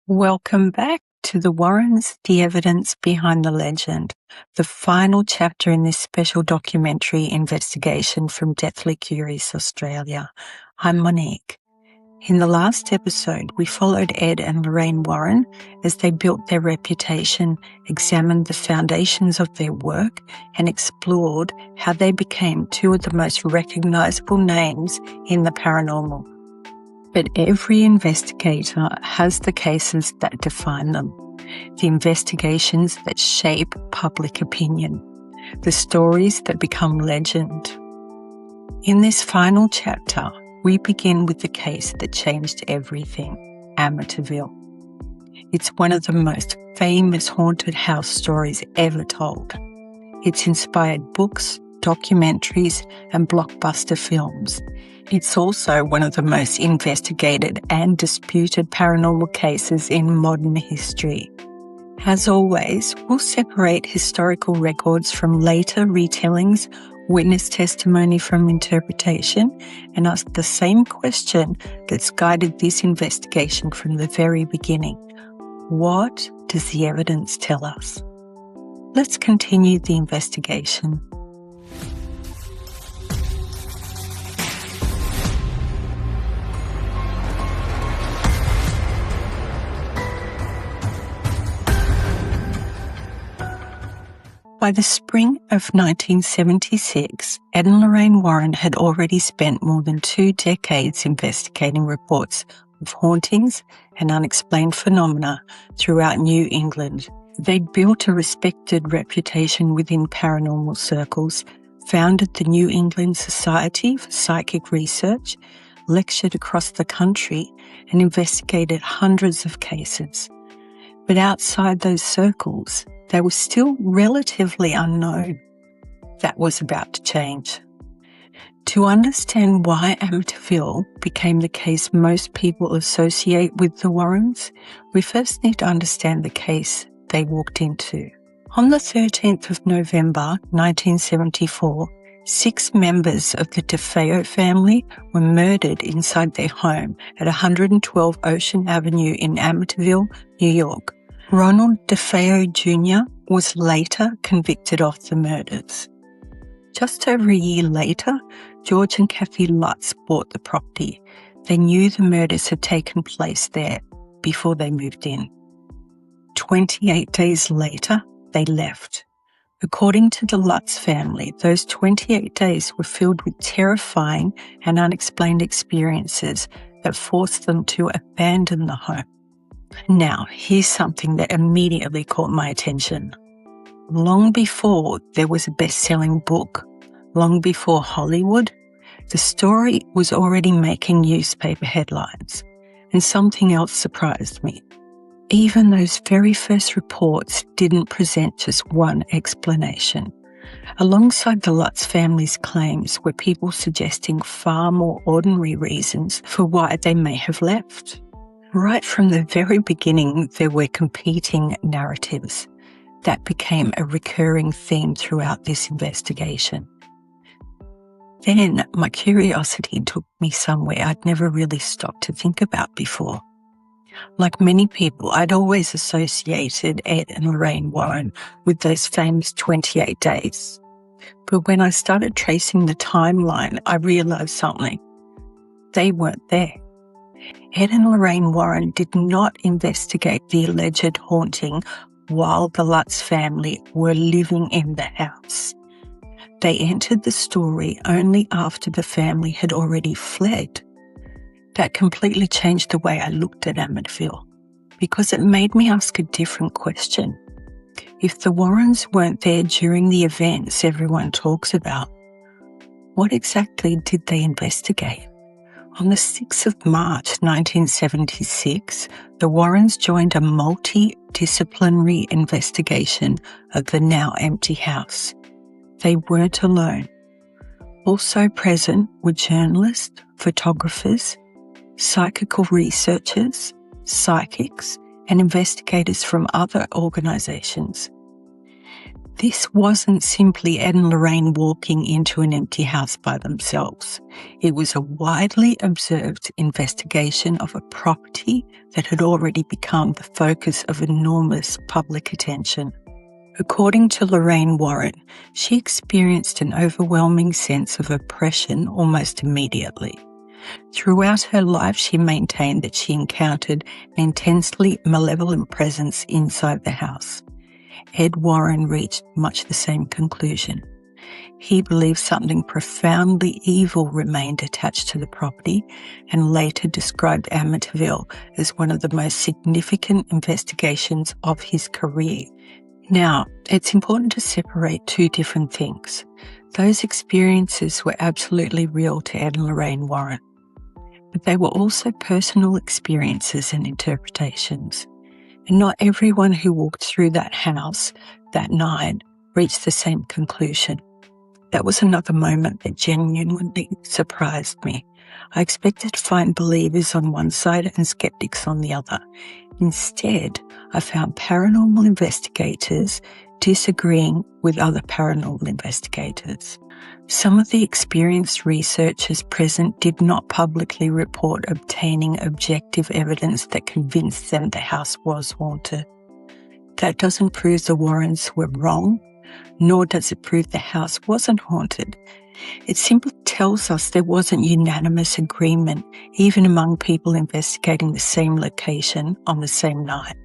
Welcome back to The Warrens, the evidence behind the legend, the final chapter in this special documentary investigation from Deathly Curious Australia. I'm Monique. In the last episode, we followed Ed and Lorraine Warren as they built their reputation, examined the foundations of their work, and explored how they became two of the most recognisable names in the paranormal. But every investigator has the cases that define them, the investigations that shape public opinion, the stories that become legend. In this final chapter, we begin with the case that changed everything, Amityville. It's one of the most famous haunted house stories ever told. It's inspired books, documentaries, and blockbuster films. It's also one of the most investigated and disputed paranormal cases in modern history. As always, we'll separate historical records from later retellings, witness testimony from interpretation, and ask the same question that's guided this investigation from the very beginning. What does the evidence tell us? Let's continue the investigation. By the spring of 1976, Ed and Lorraine Warren had already spent more than 2 decades investigating reports of hauntings and unexplained phenomena throughout New England. They'd built a respected reputation within paranormal circles, founded the New England Society for Psychic Research, lectured across the country, and investigated hundreds of cases. But outside those circles, they were still relatively unknown. That was about to change. To understand why Amityville became the case most people associate with the Warrens, we first need to understand the case they walked into. On the 13th of November 1974, 6 members of the defame family were murdered inside their home at 112 Ocean Avenue in Amityville, New York. Ronald defame Jr. was later convicted of the murders. Just over a year later, George and Kathy Lutz bought the property. They knew the murders had taken place there before they moved in. 28 days later, they left. According to the Lutz family, those 28 days were filled with terrifying and unexplained experiences that forced them to abandon the home. Now, here's something that immediately caught my attention. Long before there was a best-selling book, long before Hollywood, the story was already making newspaper headlines. And something else surprised me. Even those very first reports didn't present just one explanation. Alongside the Lutz family's claims were people suggesting far more ordinary reasons for why they may have left. Right from the very beginning, there were competing narratives. That became a recurring theme throughout this investigation. Then my curiosity took me somewhere I'd never really stopped to think about before. Like many people, I'd always associated Ed and Lorraine Warren with those famous 28 days. But when I started tracing the timeline, I realized something. They weren't there. Ed and Lorraine Warren did not investigate the alleged haunting while the Lutz family were living in the house. They entered the story only after the family had already fled. That completely changed the way I looked at Amityville, because it made me ask a different question. If the Warrens weren't there during the events everyone talks about, what exactly did they investigate? On the 6th of March 1976, the Warrens joined a multidisciplinary investigation of the now empty house. They weren't alone. Also present were journalists, photographers, psychical researchers, psychics, and investigators from other organisations. This wasn't simply Ed and Lorraine walking into an empty house by themselves. It was a widely observed investigation of a property that had already become the focus of enormous public attention. According to Lorraine Warren, she experienced an overwhelming sense of oppression almost immediately. Throughout her life, she maintained that she encountered an intensely malevolent presence inside the house. Ed Warren reached much the same conclusion. He believed something profoundly evil remained attached to the property and later described Amityville as one of the most significant investigations of his career. Now, it's important to separate two different things. Those experiences were absolutely real to Ed and Lorraine Warren, but they were also personal experiences and interpretations. And not everyone who walked through that house that night reached the same conclusion. That was another moment that genuinely surprised me. I expected to find believers on one side and skeptics on the other. Instead, I found paranormal investigators disagreeing with other paranormal investigators. Some of the experienced researchers present did not publicly report obtaining objective evidence that convinced them the house was haunted. That doesn't prove the Warrens were wrong, nor does it prove the house wasn't haunted. It simply tells us there wasn't unanimous agreement, even among people investigating the same location on the same night.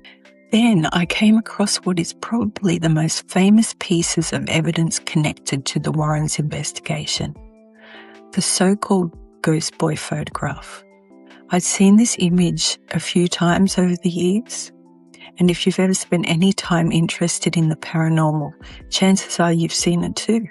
Then I came across what is probably the most famous pieces of evidence connected to the Warrens' investigation, the so-called ghost boy photograph. I'd seen this image a few times over the years, and if you've ever spent any time interested in the paranormal, chances are you've seen it too.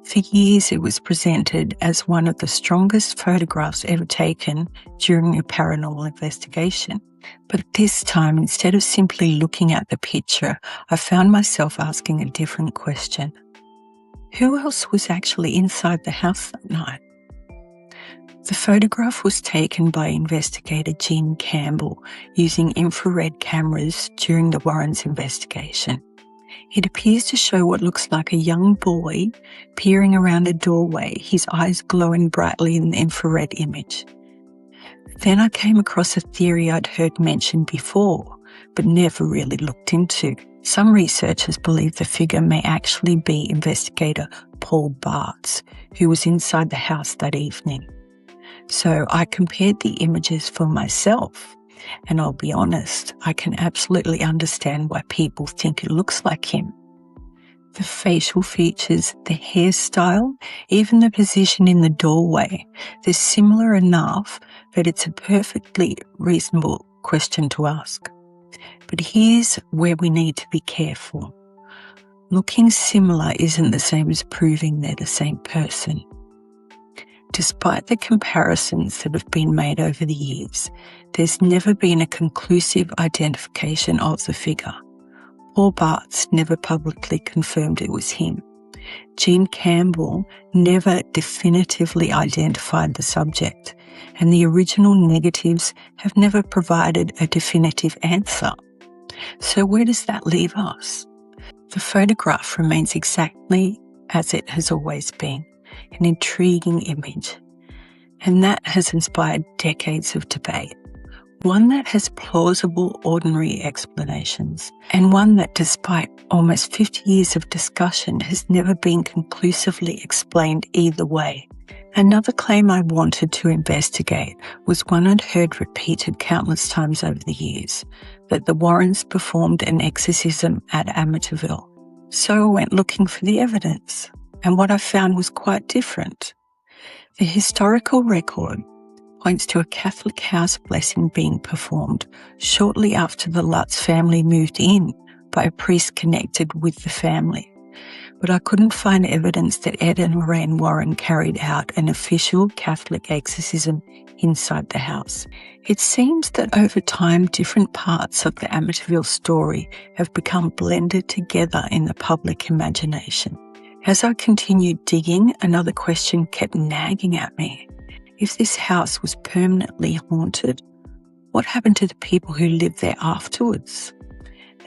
For years, it was presented as one of the strongest photographs ever taken during a paranormal investigation. But this time, instead of simply looking at the picture, I found myself asking a different question. Who else was actually inside the house that night? The photograph was taken by investigator Gene Campbell using infrared cameras during the Warrens' investigation. It appears to show what looks like a young boy peering around a doorway, his eyes glowing brightly in the infrared image. Then I came across a theory I'd heard mentioned before, but never really looked into. Some researchers believe the figure may actually be investigator Paul Bartz, who was inside the house that evening. So I compared the images for myself, and I'll be honest, I can absolutely understand why people think it looks like him. The facial features, the hairstyle, even the position in the doorway, they're similar enough that it's a perfectly reasonable question to ask. But here's where we need to be careful. Looking similar isn't the same as proving they're the same person. Despite the comparisons that have been made over the years, there's never been a conclusive identification of the figure. Paul Bartz never publicly confirmed it was him. Gene Campbell never definitively identified the subject, and the original negatives have never provided a definitive answer. So where does that leave us? The photograph remains exactly as it has always been, an intriguing image, and that has inspired decades of debate. One that has plausible, ordinary explanations, and one that, despite almost 50 years of discussion, has never been conclusively explained either way. Another claim I wanted to investigate was one I'd heard repeated countless times over the years, that the Warrens performed an exorcism at Amityville. So I went looking for the evidence, and what I found was quite different. The historical record points to a Catholic house blessing being performed shortly after the Lutz family moved in by a priest connected with the family. But I couldn't find evidence that Ed and Lorraine Warren carried out an official Catholic exorcism inside the house. It seems that over time, different parts of the Amityville story have become blended together in the public imagination. As I continued digging, another question kept nagging at me. If this house was permanently haunted, what happened to the people who lived there afterwards?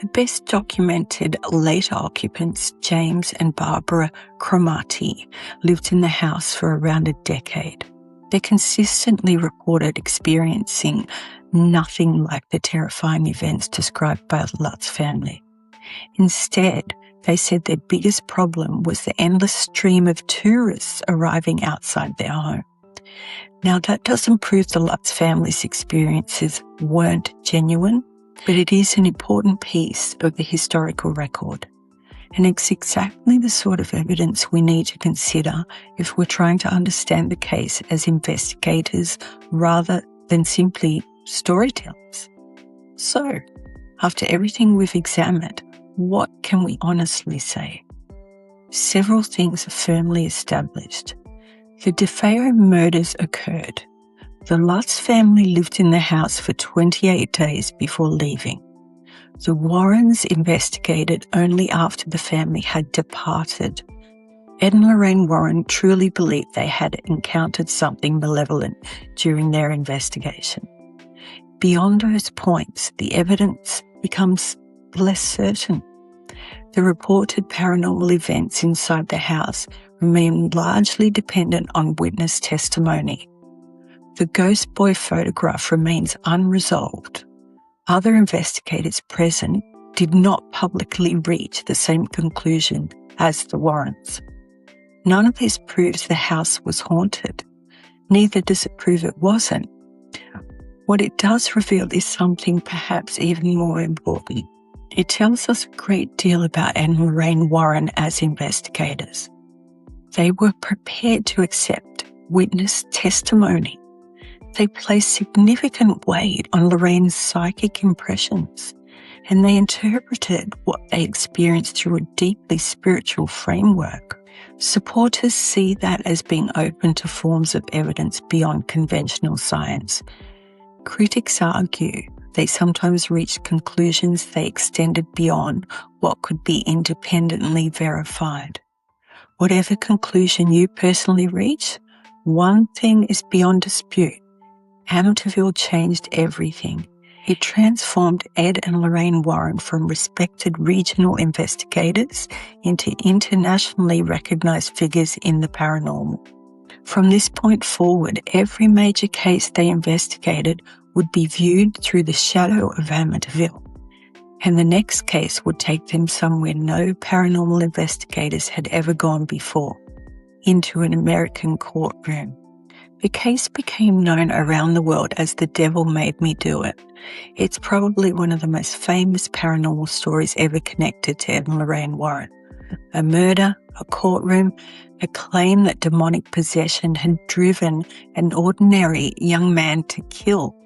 The best documented later occupants, James and Barbara Cromartie, lived in the house for around a decade. They consistently reported experiencing nothing like the terrifying events described by the Lutz family. Instead, they said their biggest problem was the endless stream of tourists arriving outside their home. Now, that doesn't prove the Lutz family's experiences weren't genuine, but it is an important piece of the historical record. And it's exactly the sort of evidence we need to consider if we're trying to understand the case as investigators rather than simply storytellers. So, after everything we've examined, what can we honestly say? Several things are firmly established. The defame murders occurred. The Lutz family lived in the house for 28 days before leaving. The Warrens investigated only after the family had departed. Ed and Lorraine Warren truly believed they had encountered something malevolent during their investigation. Beyond those points, the evidence becomes less certain. The reported paranormal events inside the house remain largely dependent on witness testimony. The ghost boy photograph remains unresolved. Other investigators present did not publicly reach the same conclusion as the Warrens. None of this proves the house was haunted. Neither does it prove it wasn't. What it does reveal is something perhaps even more important. It tells us a great deal about Ed and Lorraine Warren as investigators. They were prepared to accept witness testimony. They placed significant weight on Lorraine's psychic impressions, and they interpreted what they experienced through a deeply spiritual framework. Supporters see that as being open to forms of evidence beyond conventional science. Critics argue they sometimes reached conclusions they extended beyond what could be independently verified. Whatever conclusion you personally reach, one thing is beyond dispute. Amityville changed everything. It transformed Ed and Lorraine Warren from respected regional investigators into internationally recognized figures in the paranormal. From this point forward, every major case they investigated would be viewed through the shadow of Amityville, and the next case would take them somewhere no paranormal investigators had ever gone before, into an American courtroom. The case became known around the world as The Devil Made Me Do It. It's probably one of the most famous paranormal stories ever connected to Ed and Lorraine Warren. A murder, a courtroom, a claim that demonic possession had driven an ordinary young man to kill.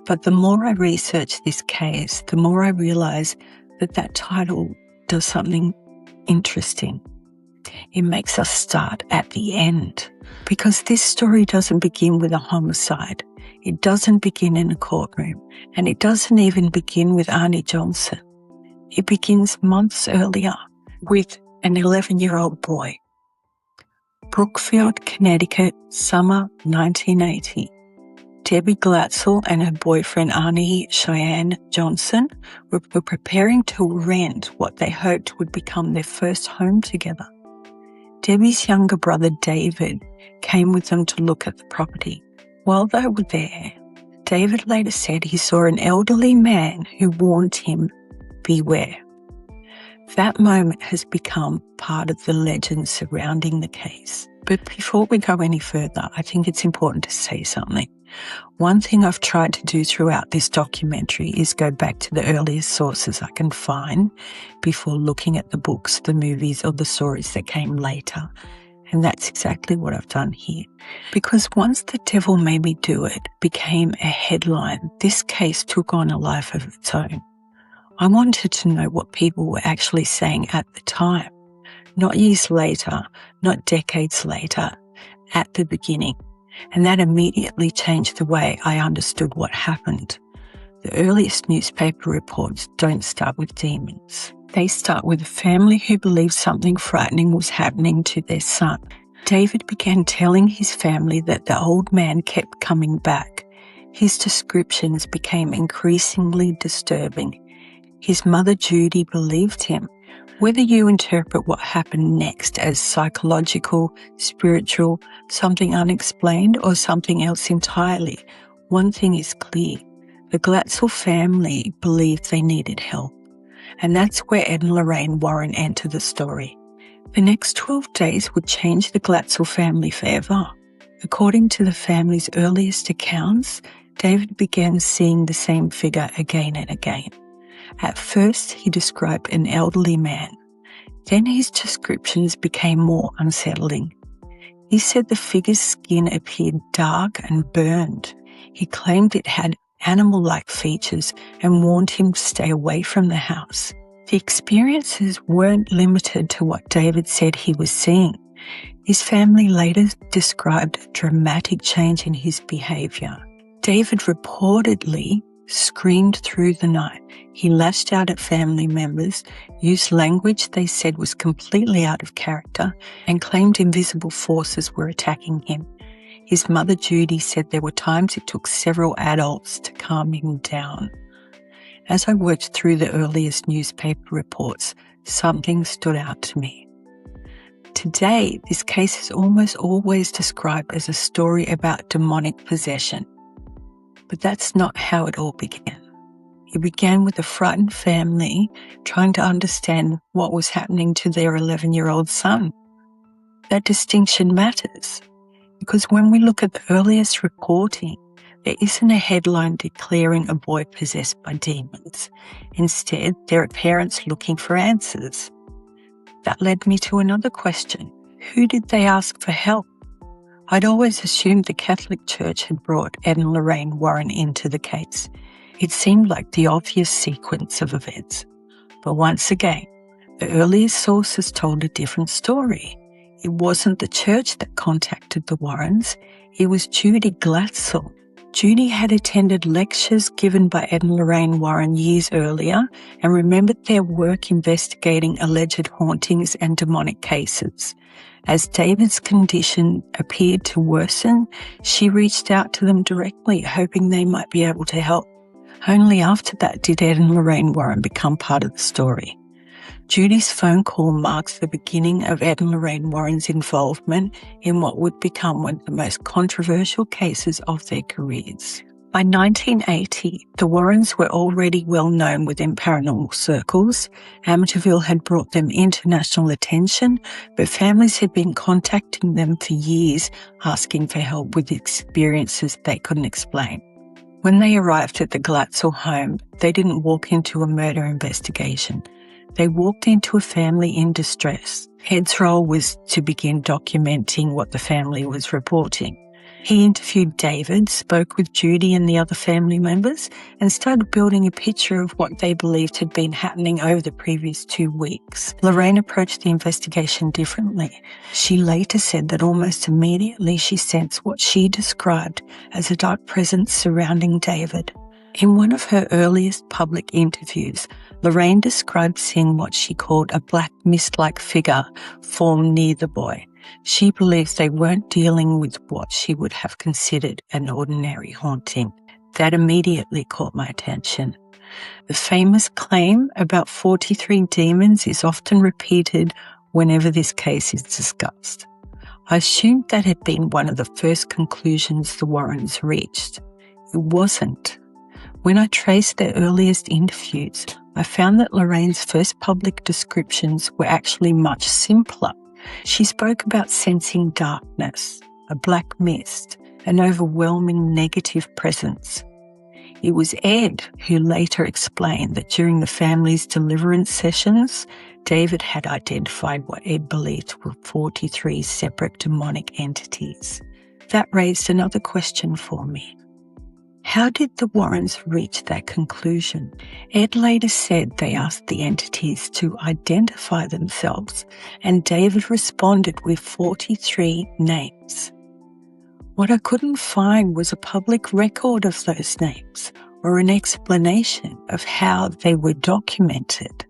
But the more I research this case, the more I realize that title does something interesting. It makes us start at the end, because this story doesn't begin with a homicide. It doesn't begin in a courtroom, and it doesn't even begin with Arnie Johnson. It begins months earlier with an 11-year-old boy. Brookfield, Connecticut, summer 1980. Debbie Glatzel and her boyfriend Arnie Cheyenne Johnson were preparing to rent what they hoped would become their first home together. Debbie's younger brother David came with them to look at the property. While they were there, David later said he saw an elderly man who warned him, "Beware." That moment has become part of the legend surrounding the case. But before we go any further, I think it's important to say something. One thing I've tried to do throughout this documentary is go back to the earliest sources I can find before looking at the books, the movies, or the stories that came later. And that's exactly what I've done here. Because once The Devil Made Me Do It became a headline, this case took on a life of its own. I wanted to know what people were actually saying at the time, not years later, not decades later, at the beginning. And that immediately changed the way I understood what happened. The earliest newspaper reports don't start with demons. They start with a family who believed something frightening was happening to their son. David began telling his family that the old man kept coming back. His descriptions became increasingly disturbing. His mother Judy believed him. Whether you interpret what happened next as psychological, spiritual, something unexplained, or something else entirely, one thing is clear. The Glatzel family believed they needed help. And that's where Ed and Lorraine Warren enter the story. The next 12 days would change the Glatzel family forever. According to the family's earliest accounts, David began seeing the same figure again and again. At first, he described an elderly man. Then his descriptions became more unsettling. He said the figure's skin appeared dark and burned. He claimed it had animal-like features and warned him to stay away from the house. The experiences weren't limited to what David said he was seeing. His family later described a dramatic change in his behavior. David reportedly screamed through the night. He lashed out at family members, used language they said was completely out of character, and claimed invisible forces were attacking him. His mother Judy said there were times it took several adults to calm him down. As I worked through the earliest newspaper reports, something stood out to me. Today, this case is almost always described as a story about demonic possession. But that's not how it all began. It began with a frightened family trying to understand what was happening to their 11-year-old son. That distinction matters, because when we look at the earliest reporting, there isn't a headline declaring a boy possessed by demons. Instead, there are parents looking for answers. That led me to another question. Who did they ask for help? I'd always assumed the Catholic Church had brought Ed and Lorraine Warren into the case. It seemed like the obvious sequence of events. But once again, the earliest sources told a different story. It wasn't the church that contacted the Warrens, it was Judy Glatzel. Judy had attended lectures given by Ed and Lorraine Warren years earlier and remembered their work investigating alleged hauntings and demonic cases. As David's condition appeared to worsen, she reached out to them directly, hoping they might be able to help. Only after that did Ed and Lorraine Warren become part of the story. Judy's phone call marks the beginning of Ed and Lorraine Warren's involvement in what would become one of the most controversial cases of their careers. By 1980, the Warrens were already well known within paranormal circles. Amityville had brought them international attention, but families had been contacting them for years asking for help with experiences they couldn't explain. When they arrived at the Glatzel home, they didn't walk into a murder investigation. They walked into a family in distress. Ed's role was to begin documenting what the family was reporting. He interviewed David, spoke with Judy and the other family members, and started building a picture of what they believed had been happening over the previous 2 weeks. Lorraine approached the investigation differently. She later said that almost immediately she sensed what she described as a dark presence surrounding David. In one of her earliest public interviews, Lorraine described seeing what she called a black mist-like figure form near the boy. She believes they weren't dealing with what she would have considered an ordinary haunting. That immediately caught my attention. The famous claim about 43 demons is often repeated whenever this case is discussed. I assumed that had been one of the first conclusions the Warrens reached. It wasn't. When I traced their earliest interviews, I found that Lorraine's first public descriptions were actually much simpler. She spoke about sensing darkness, a black mist, an overwhelming negative presence. It was Ed who later explained that during the family's deliverance sessions, David had identified what Ed believed were 43 separate demonic entities. That raised another question for me. How did the Warrens reach that conclusion? Ed later said they asked the entities to identify themselves, and David responded with 43 names. What I couldn't find was a public record of those names or an explanation of how they were documented.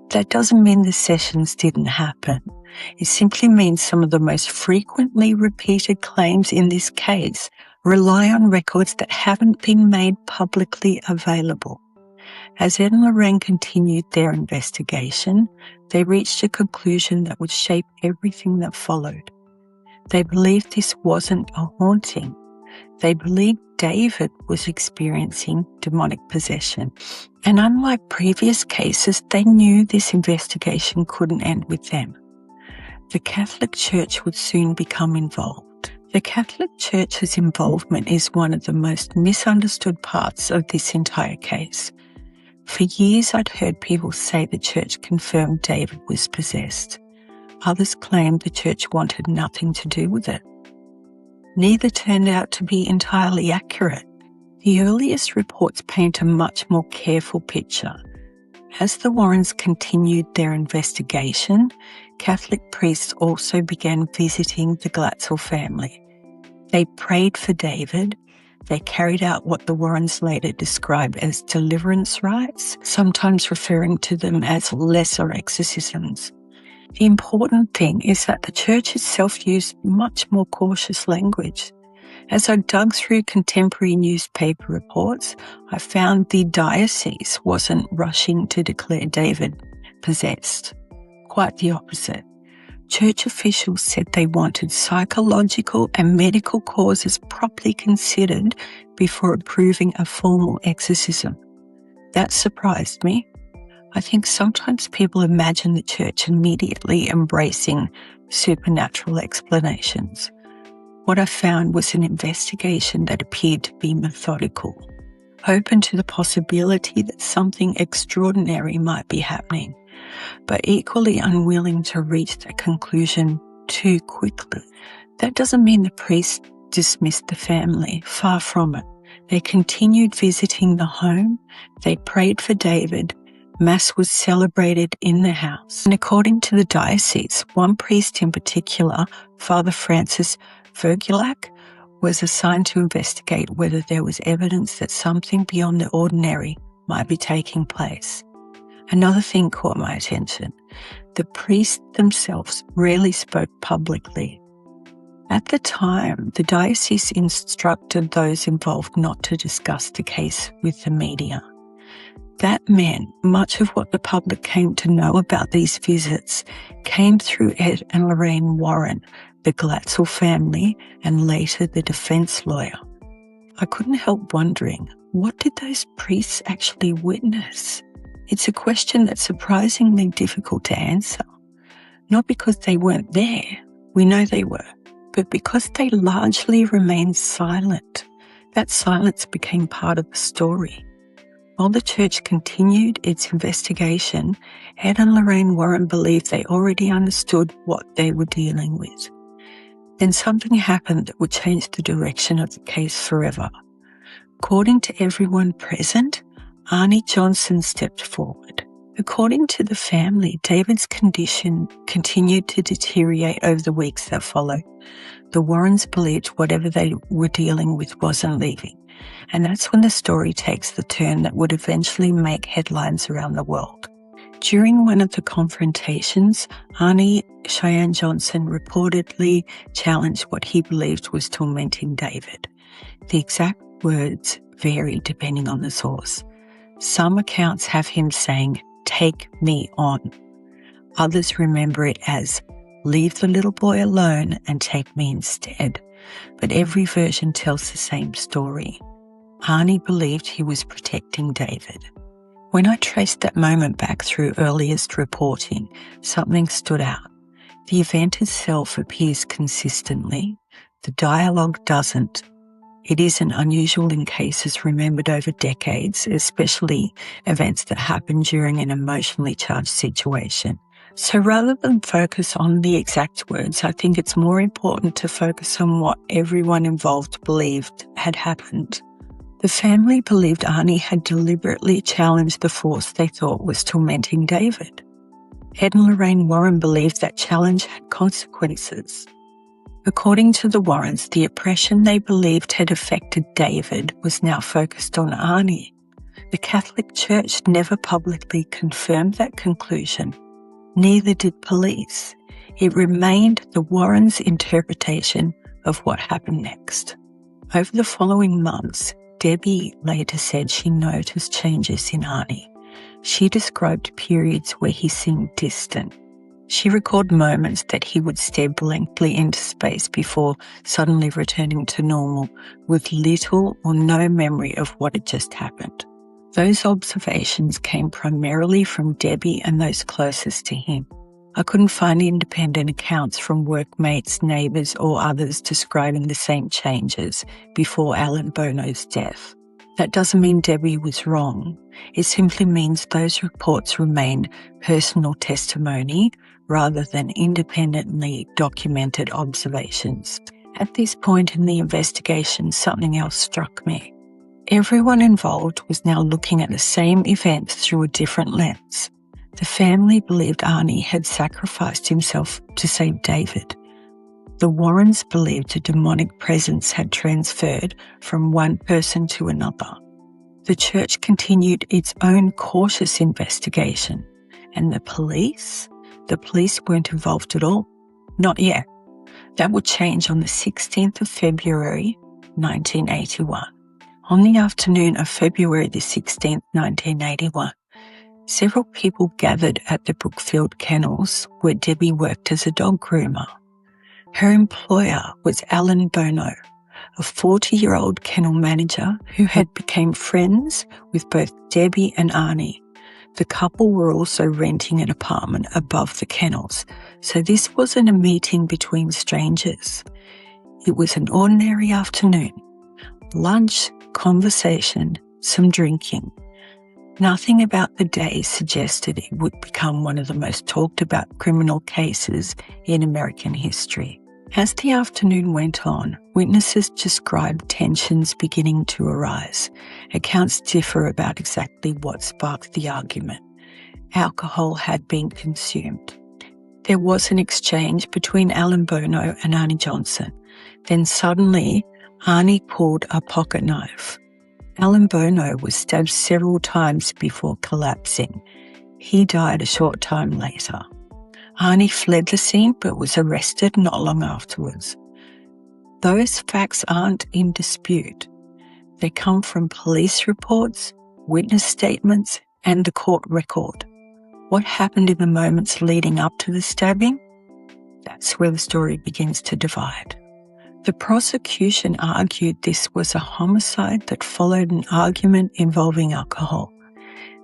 That doesn't mean the sessions didn't happen. It simply means some of the most frequently repeated claims in this case rely on records that haven't been made publicly available. As Ed and Lorraine continued their investigation, they reached a conclusion that would shape everything that followed. They believed this wasn't a haunting. They believed David was experiencing demonic possession. And unlike previous cases, they knew this investigation couldn't end with them. The Catholic Church would soon become involved. The Catholic Church's involvement is one of the most misunderstood parts of this entire case. For years, I'd heard people say the church confirmed David was possessed. Others claimed the church wanted nothing to do with it. Neither turned out to be entirely accurate. The earliest reports paint a much more careful picture. As the Warrens continued their investigation, Catholic priests also began visiting the Glatzel family. They prayed for David. They carried out what the Warrens later described as deliverance rites, sometimes referring to them as lesser exorcisms. The important thing is that the church itself used much more cautious language. As I dug through contemporary newspaper reports, I found the diocese wasn't rushing to declare David possessed. Quite the opposite. Church officials said they wanted psychological and medical causes properly considered before approving a formal exorcism. That surprised me. I think sometimes people imagine the church immediately embracing supernatural explanations. What I found was an investigation that appeared to be methodical, open to the possibility that something extraordinary might be happening, but equally unwilling to reach that conclusion too quickly. That doesn't mean the priests dismissed the family, far from it. They continued visiting the home, they prayed for David, Mass was celebrated in the house. And according to the diocese, one priest in particular, Father Francis Vergulac, was assigned to investigate whether there was evidence that something beyond the ordinary might be taking place. Another thing caught my attention. The priests themselves rarely spoke publicly. At the time, the diocese instructed those involved not to discuss the case with the media. That meant much of what the public came to know about these visits came through Ed and Lorraine Warren, the Glatzel family, and later the defense lawyer. I couldn't help wondering, what did those priests actually witness? It's a question that's surprisingly difficult to answer. Not because they weren't there, we know they were, but because they largely remained silent. That silence became part of the story. While the church continued its investigation, Ed and Lorraine Warren believed they already understood what they were dealing with. Then something happened that would change the direction of the case forever. According to everyone present, Arnie Johnson stepped forward. According to the family, David's condition continued to deteriorate over the weeks that followed. The Warrens believed whatever they were dealing with wasn't leaving. And that's when the story takes the turn that would eventually make headlines around the world. During one of the confrontations, Arnie Cheyenne Johnson reportedly challenged what he believed was tormenting David. The exact words vary depending on the source. Some accounts have him saying, "Take me on." Others remember it as, "Leave the little boy alone and take me instead." But every version tells the same story. Arnie believed he was protecting David. When I traced that moment back through earliest reporting, something stood out. The event itself appears consistently. The dialogue doesn't. It isn't unusual in cases remembered over decades, especially events that happen during an emotionally charged situation. So rather than focus on the exact words, I think it's more important to focus on what everyone involved believed had happened. The family believed Arnie had deliberately challenged the force they thought was tormenting David. Ed and Lorraine Warren believed that challenge had consequences. According to the Warrens, the oppression they believed had affected David was now focused on Arnie. The Catholic Church never publicly confirmed that conclusion. Neither did police. It remained the Warrens' interpretation of what happened next. Over the following months, Debbie later said she noticed changes in Arnie. She described periods where he seemed distant. She recalled moments that he would stare blankly into space before suddenly returning to normal, with little or no memory of what had just happened. Those observations came primarily from Debbie and those closest to him. I couldn't find independent accounts from workmates, neighbours or others describing the same changes before Alan Bono's death. That doesn't mean Debbie was wrong. It simply means those reports remain personal testimony rather than independently documented observations. At this point in the investigation, something else struck me. Everyone involved was now looking at the same event through a different lens. The family believed Arnie had sacrificed himself to save David. The Warrens believed a demonic presence had transferred from one person to another. The church continued its own cautious investigation. And the police? The police weren't involved at all. Not yet. That would change on the 16th of February, 1981. On the afternoon of February the 16th, 1981, several people gathered at the Brookfield Kennels where Debbie worked as a dog groomer. Her employer was Alan Bono, a 40-year-old kennel manager who had become friends with both Debbie and Arnie. The couple were also renting an apartment above the kennels, so this wasn't a meeting between strangers. It was an ordinary afternoon. Lunch, conversation, some drinking. Nothing about the day suggested it would become one of the most talked about criminal cases in American history. As the afternoon went on, witnesses described tensions beginning to arise. Accounts differ about exactly what sparked the argument. Alcohol had been consumed. There was an exchange between Alan Bono and Arnie Johnson. Then suddenly, Arnie pulled a pocket knife. Alan Bono was stabbed several times before collapsing. He died a short time later. Arnie fled the scene but was arrested not long afterwards. Those facts aren't in dispute. They come from police reports, witness statements, and the court record. What happened in the moments leading up to the stabbing? That's where the story begins to divide. The prosecution argued this was a homicide that followed an argument involving alcohol.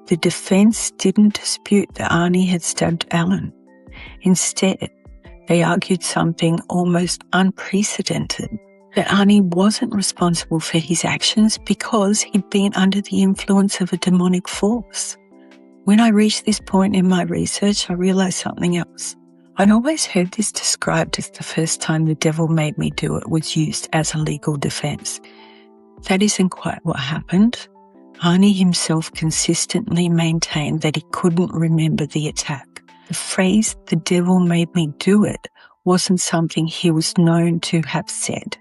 The defense didn't dispute that Arnie had stabbed Alan. Instead, they argued something almost unprecedented, that Arnie wasn't responsible for his actions because he'd been under the influence of a demonic force. When I reached this point in my research, I realized something else. I'd always heard this described as the first time the devil made me do it was used as a legal defense. That isn't quite what happened. Arnie himself consistently maintained that he couldn't remember the attack. The phrase, "the devil made me do it," wasn't something he was known to have said.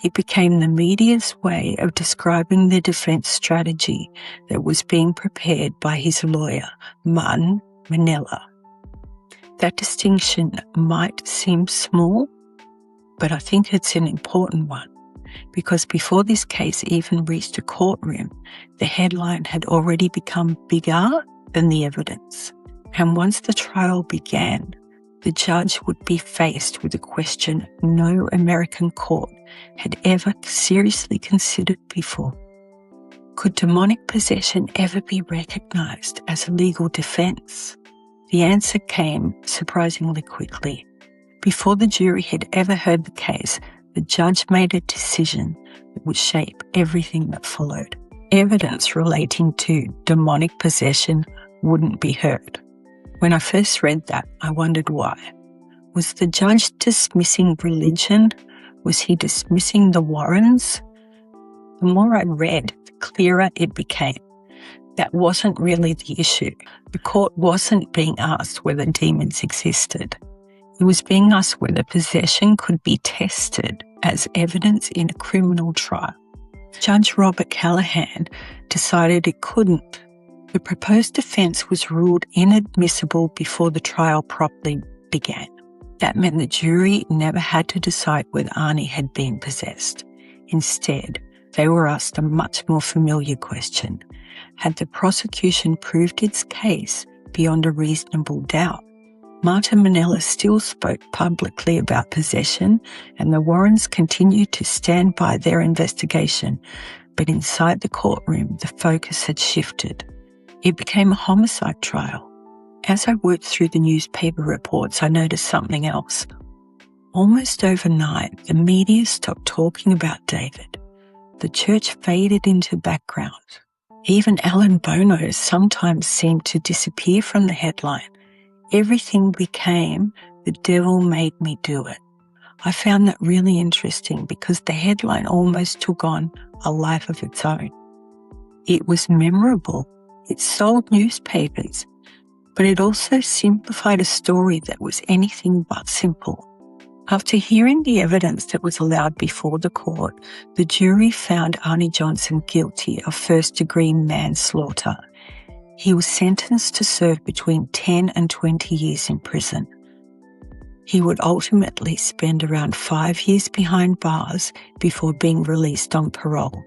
It became the media's way of describing the defense strategy that was being prepared by his lawyer, Martin Manella. That distinction might seem small, but I think it's an important one, because before this case even reached a courtroom, the headline had already become bigger than the evidence. And once the trial began, the judge would be faced with a question no American court had ever seriously considered before. Could demonic possession ever be recognized as a legal defense? The answer came surprisingly quickly. Before the jury had ever heard the case, the judge made a decision that would shape everything that followed. Evidence relating to demonic possession wouldn't be heard. When I first read that, I wondered why. Was the judge dismissing religion? Was he dismissing the Warrens? The more I read, the clearer it became. That wasn't really the issue. The court wasn't being asked whether demons existed. It was being asked whether possession could be tested as evidence in a criminal trial. Judge Robert Callahan decided it couldn't. The proposed defense was ruled inadmissible before the trial properly began. That meant the jury never had to decide whether Arnie had been possessed. Instead, They were asked a much more familiar question. Had the prosecution proved its case beyond a reasonable doubt? Marta Minella still spoke publicly about possession, and the Warrens continued to stand by their investigation. But inside the courtroom, the focus had shifted. It became a homicide trial. As I worked through the newspaper reports, I noticed something else. Almost overnight, the media stopped talking about David. The church faded into background. Even Alan Bono sometimes seemed to disappear from the headline. Everything became, "The devil made me do it." I found that really interesting because the headline almost took on a life of its own. It was memorable. It sold newspapers, but it also simplified a story that was anything but simple. After hearing the evidence that was allowed before the court, the jury found Arnie Johnson guilty of first-degree manslaughter. He was sentenced to serve between 10 and 20 years in prison. He would ultimately spend around 5 years behind bars before being released on parole.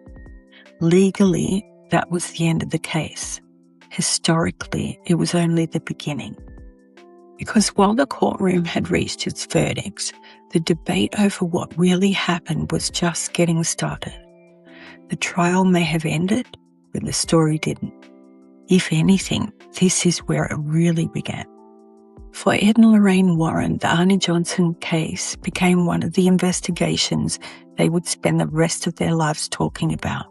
Legally, that was the end of the case. Historically, it was only the beginning. Because while the courtroom had reached its verdicts, the debate over what really happened was just getting started. The trial may have ended, but the story didn't. If anything, this is where it really began. For Ed and Lorraine Warren, the Arnie Johnson case became one of the investigations they would spend the rest of their lives talking about.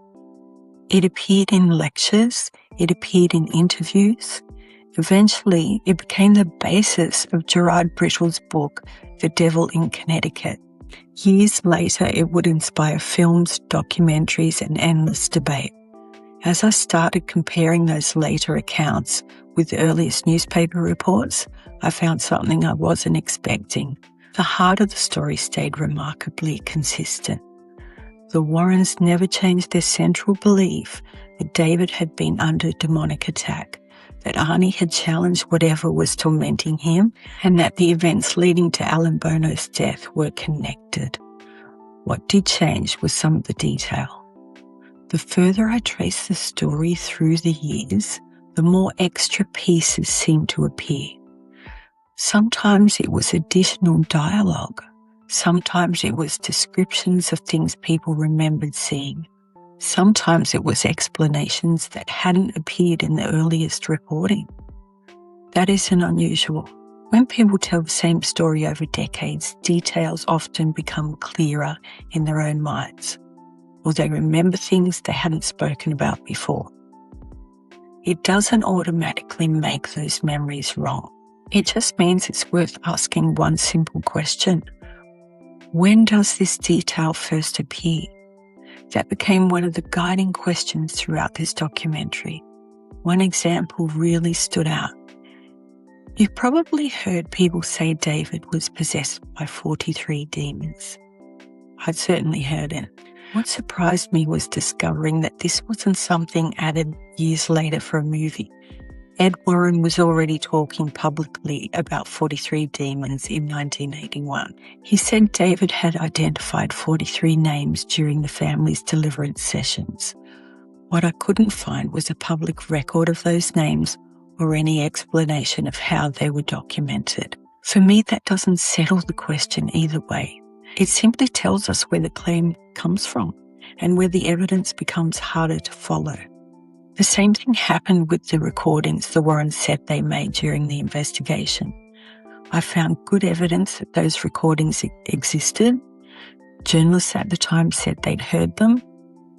It appeared in lectures, it appeared in interviews. Eventually, it became the basis of Gerard Brittle's book, The Devil in Connecticut. Years later, it would inspire films, documentaries, and endless debate. As I started comparing those later accounts with the earliest newspaper reports, I found something I wasn't expecting. The heart of the story stayed remarkably consistent. The Warrens never changed their central belief that David had been under demonic attack, that Arnie had challenged whatever was tormenting him, and that the events leading to Alan Bono's death were connected. What did change was some of the detail. The further I traced the story through the years, the more extra pieces seemed to appear. Sometimes it was additional dialogue. Sometimes it was descriptions of things people remembered seeing. Sometimes it was explanations that hadn't appeared in the earliest reporting. That isn't unusual. When people tell the same story over decades, details often become clearer in their own minds, or they remember things they hadn't spoken about before. It doesn't automatically make those memories wrong. It just means it's worth asking one simple question. When does this detail first appear? That became one of the guiding questions throughout this documentary. One example really stood out. You've probably heard people say David was possessed by 43 demons. I'd certainly heard it. What surprised me was discovering that this wasn't something added years later for a movie. Ed Warren was already talking publicly about 43 demons in 1981. He said David had identified 43 names during the family's deliverance sessions. What I couldn't find was a public record of those names or any explanation of how they were documented. For me, that doesn't settle the question either way. It simply tells us where the claim comes from and where the evidence becomes harder to follow. The same thing happened with the recordings the Warrens said they made during the investigation. I found good evidence that those recordings existed. Journalists at the time said they'd heard them.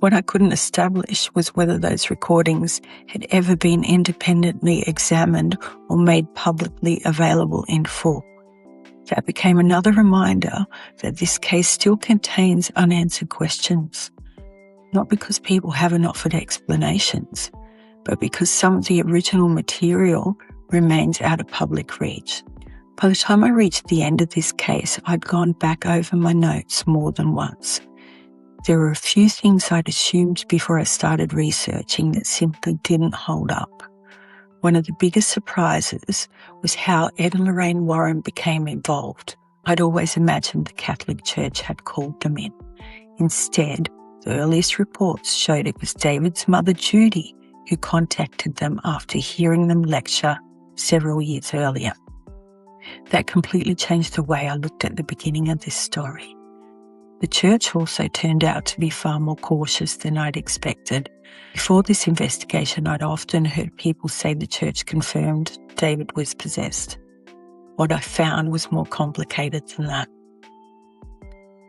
What I couldn't establish was whether those recordings had ever been independently examined or made publicly available in full. That became another reminder that this case still contains unanswered questions. Not because people haven't offered explanations, but because some of the original material remains out of public reach. By the time I reached the end of this case, I'd gone back over my notes more than once. There were a few things I'd assumed before I started researching that simply didn't hold up. One of the biggest surprises was how Ed and Lorraine Warren became involved. I'd always imagined the Catholic Church had called them in. Instead, The earliest reports showed it was David's mother, Judy, who contacted them after hearing them lecture several years earlier. That completely changed the way I looked at the beginning of this story. The church also turned out to be far more cautious than I'd expected. Before this investigation, I'd often heard people say the church confirmed David was possessed. What I found was more complicated than that.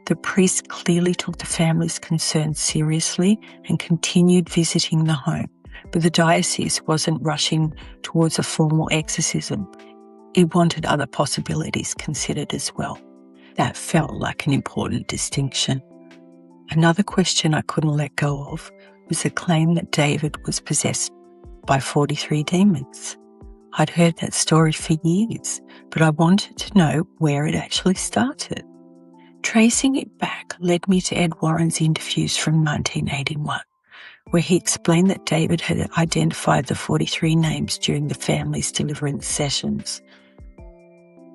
The priest clearly took the family's concerns seriously and continued visiting the home, but the diocese wasn't rushing towards a formal exorcism. It wanted other possibilities considered as well. That felt like an important distinction. Another question I couldn't let go of was the claim that David was possessed by 43 demons. I'd heard that story for years, but I wanted to know where it actually started. Tracing it back led me to Ed Warren's interviews from 1981, where he explained that David had identified the 43 names during the family's deliverance sessions.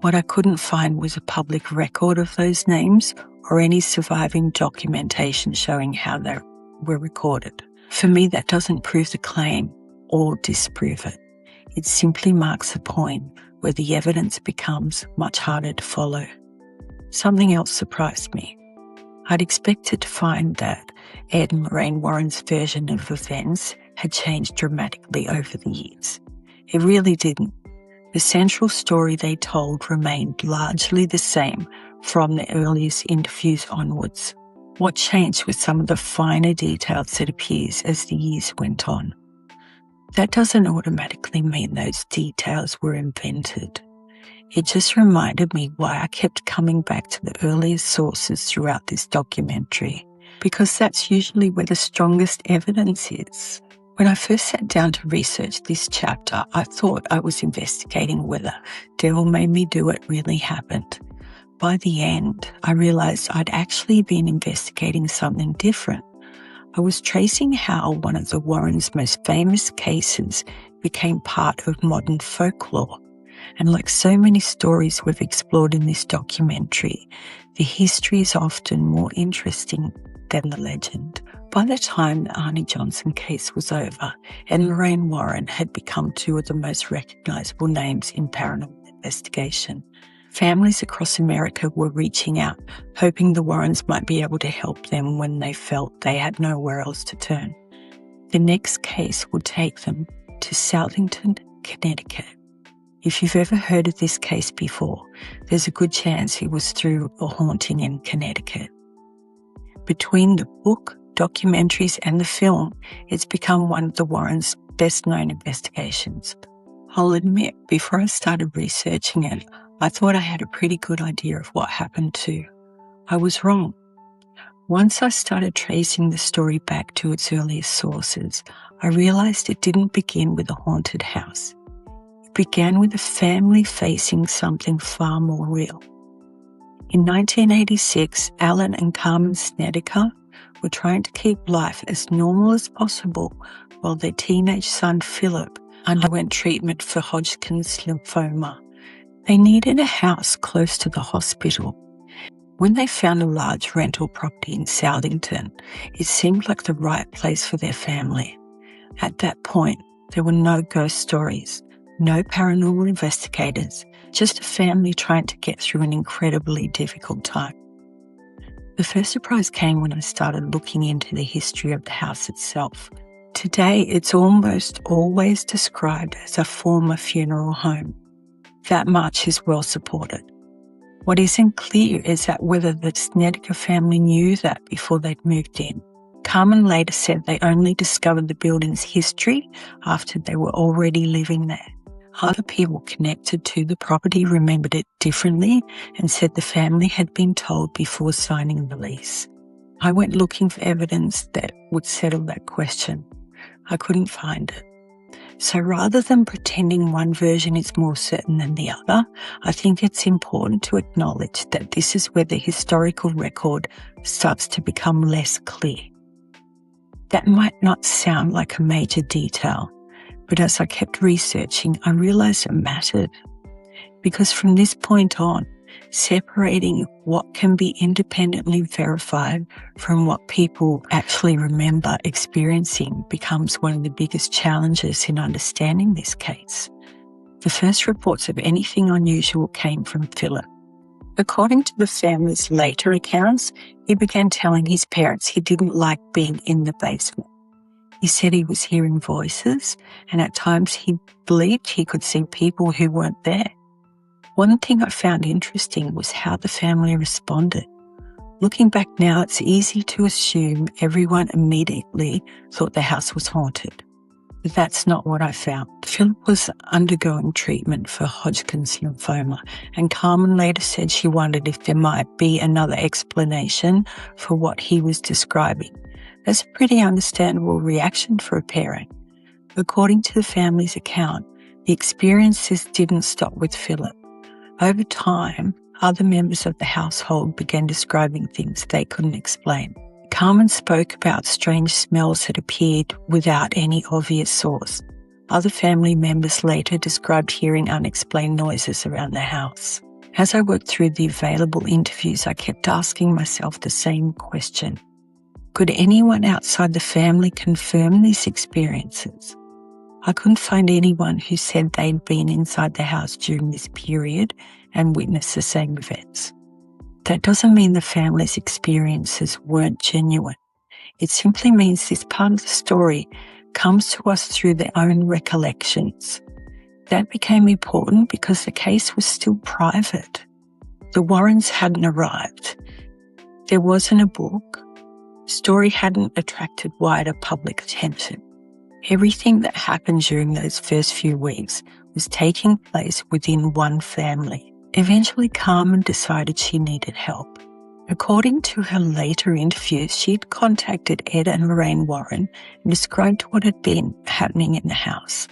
What I couldn't find was a public record of those names or any surviving documentation showing how they were recorded. For me, that doesn't prove the claim or disprove it. It simply marks a point where the evidence becomes much harder to follow. Something else surprised me. I'd expected to find that Ed and Lorraine Warren's version of events had changed dramatically over the years. It really didn't. The central story they told remained largely the same from the earliest interviews onwards. What changed was some of the finer details that appears as the years went on. That doesn't automatically mean those details were invented. It just reminded me why I kept coming back to the earliest sources throughout this documentary, because that's usually where the strongest evidence is. When I first sat down to research this chapter, I thought I was investigating whether Devil Made Me Do It really happened. By the end, I realized I'd actually been investigating something different. I was tracing how one of the Warrens' most famous cases became part of modern folklore. And like so many stories we've explored in this documentary, the history is often more interesting than the legend. By the time the Arnie Johnson case was over, Ed and Lorraine Warren had become two of the most recognizable names in paranormal investigation. Families across America were reaching out, hoping the Warrens might be able to help them when they felt they had nowhere else to turn. The next case would take them to Southington, Connecticut. If you've ever heard of this case before, there's a good chance it was through a haunting in Connecticut. Between the book, documentaries, and the film, it's become one of the Warrens' best-known investigations. I'll admit, before I started researching it, I thought I had a pretty good idea of what happened too. I was wrong. Once I started tracing the story back to its earliest sources, I realized it didn't begin with a haunted house. It began with a family facing something far more real. In 1986, Alan and Carmen Snedeker were trying to keep life as normal as possible while their teenage son Philip underwent treatment for Hodgkin's lymphoma. They needed a house close to the hospital. When they found a large rental property in Southington, it seemed like the right place for their family. At that point, there were no ghost stories, no paranormal investigators, just a family trying to get through an incredibly difficult time. The first surprise came when I started looking into the history of the house itself. Today, it's almost always described as a former funeral home. That much is well supported. What isn't clear is that whether the Snedeker family knew that before they'd moved in. Carmen later said they only discovered the building's history after they were already living there. Other people connected to the property remembered it differently and said the family had been told before signing the lease. I went looking for evidence that would settle that question. I couldn't find it. So rather than pretending one version is more certain than the other, I think it's important to acknowledge that this is where the historical record starts to become less clear. That might not sound like a major detail, but as I kept researching, I realized it mattered. Because from this point on, Separating what can be independently verified from what people actually remember experiencing becomes one of the biggest challenges in understanding this case. The first reports of anything unusual came from Philip. According to the family's later accounts, he began telling his parents he didn't like being in the basement. He said he was hearing voices, and at times he believed he could see people who weren't there. One thing I found interesting was how the family responded. Looking back now, it's easy to assume everyone immediately thought the house was haunted. But that's not what I found. Philip was undergoing treatment for Hodgkin's lymphoma, and Carmen later said she wondered if there might be another explanation for what he was describing. That's a pretty understandable reaction for a parent. According to the family's account, the experiences didn't stop with Philip. Over time, other members of the household began describing things they couldn't explain. Carmen spoke about strange smells that appeared without any obvious source. Other family members later described hearing unexplained noises around the house. As I worked through the available interviews, I kept asking myself the same question. Could anyone outside the family confirm these experiences? I couldn't find anyone who said they'd been inside the house during this period and witnessed the same events. That doesn't mean the family's experiences weren't genuine. It simply means this part of the story comes to us through their own recollections. That became important because the case was still private. The Warrens hadn't arrived. There wasn't a book. The story hadn't attracted wider public attention. Everything that happened during those first few weeks was taking place within one family. Eventually, Carmen decided she needed help. According to her later interviews, she had contacted Ed and Lorraine Warren and described what had been happening in the house.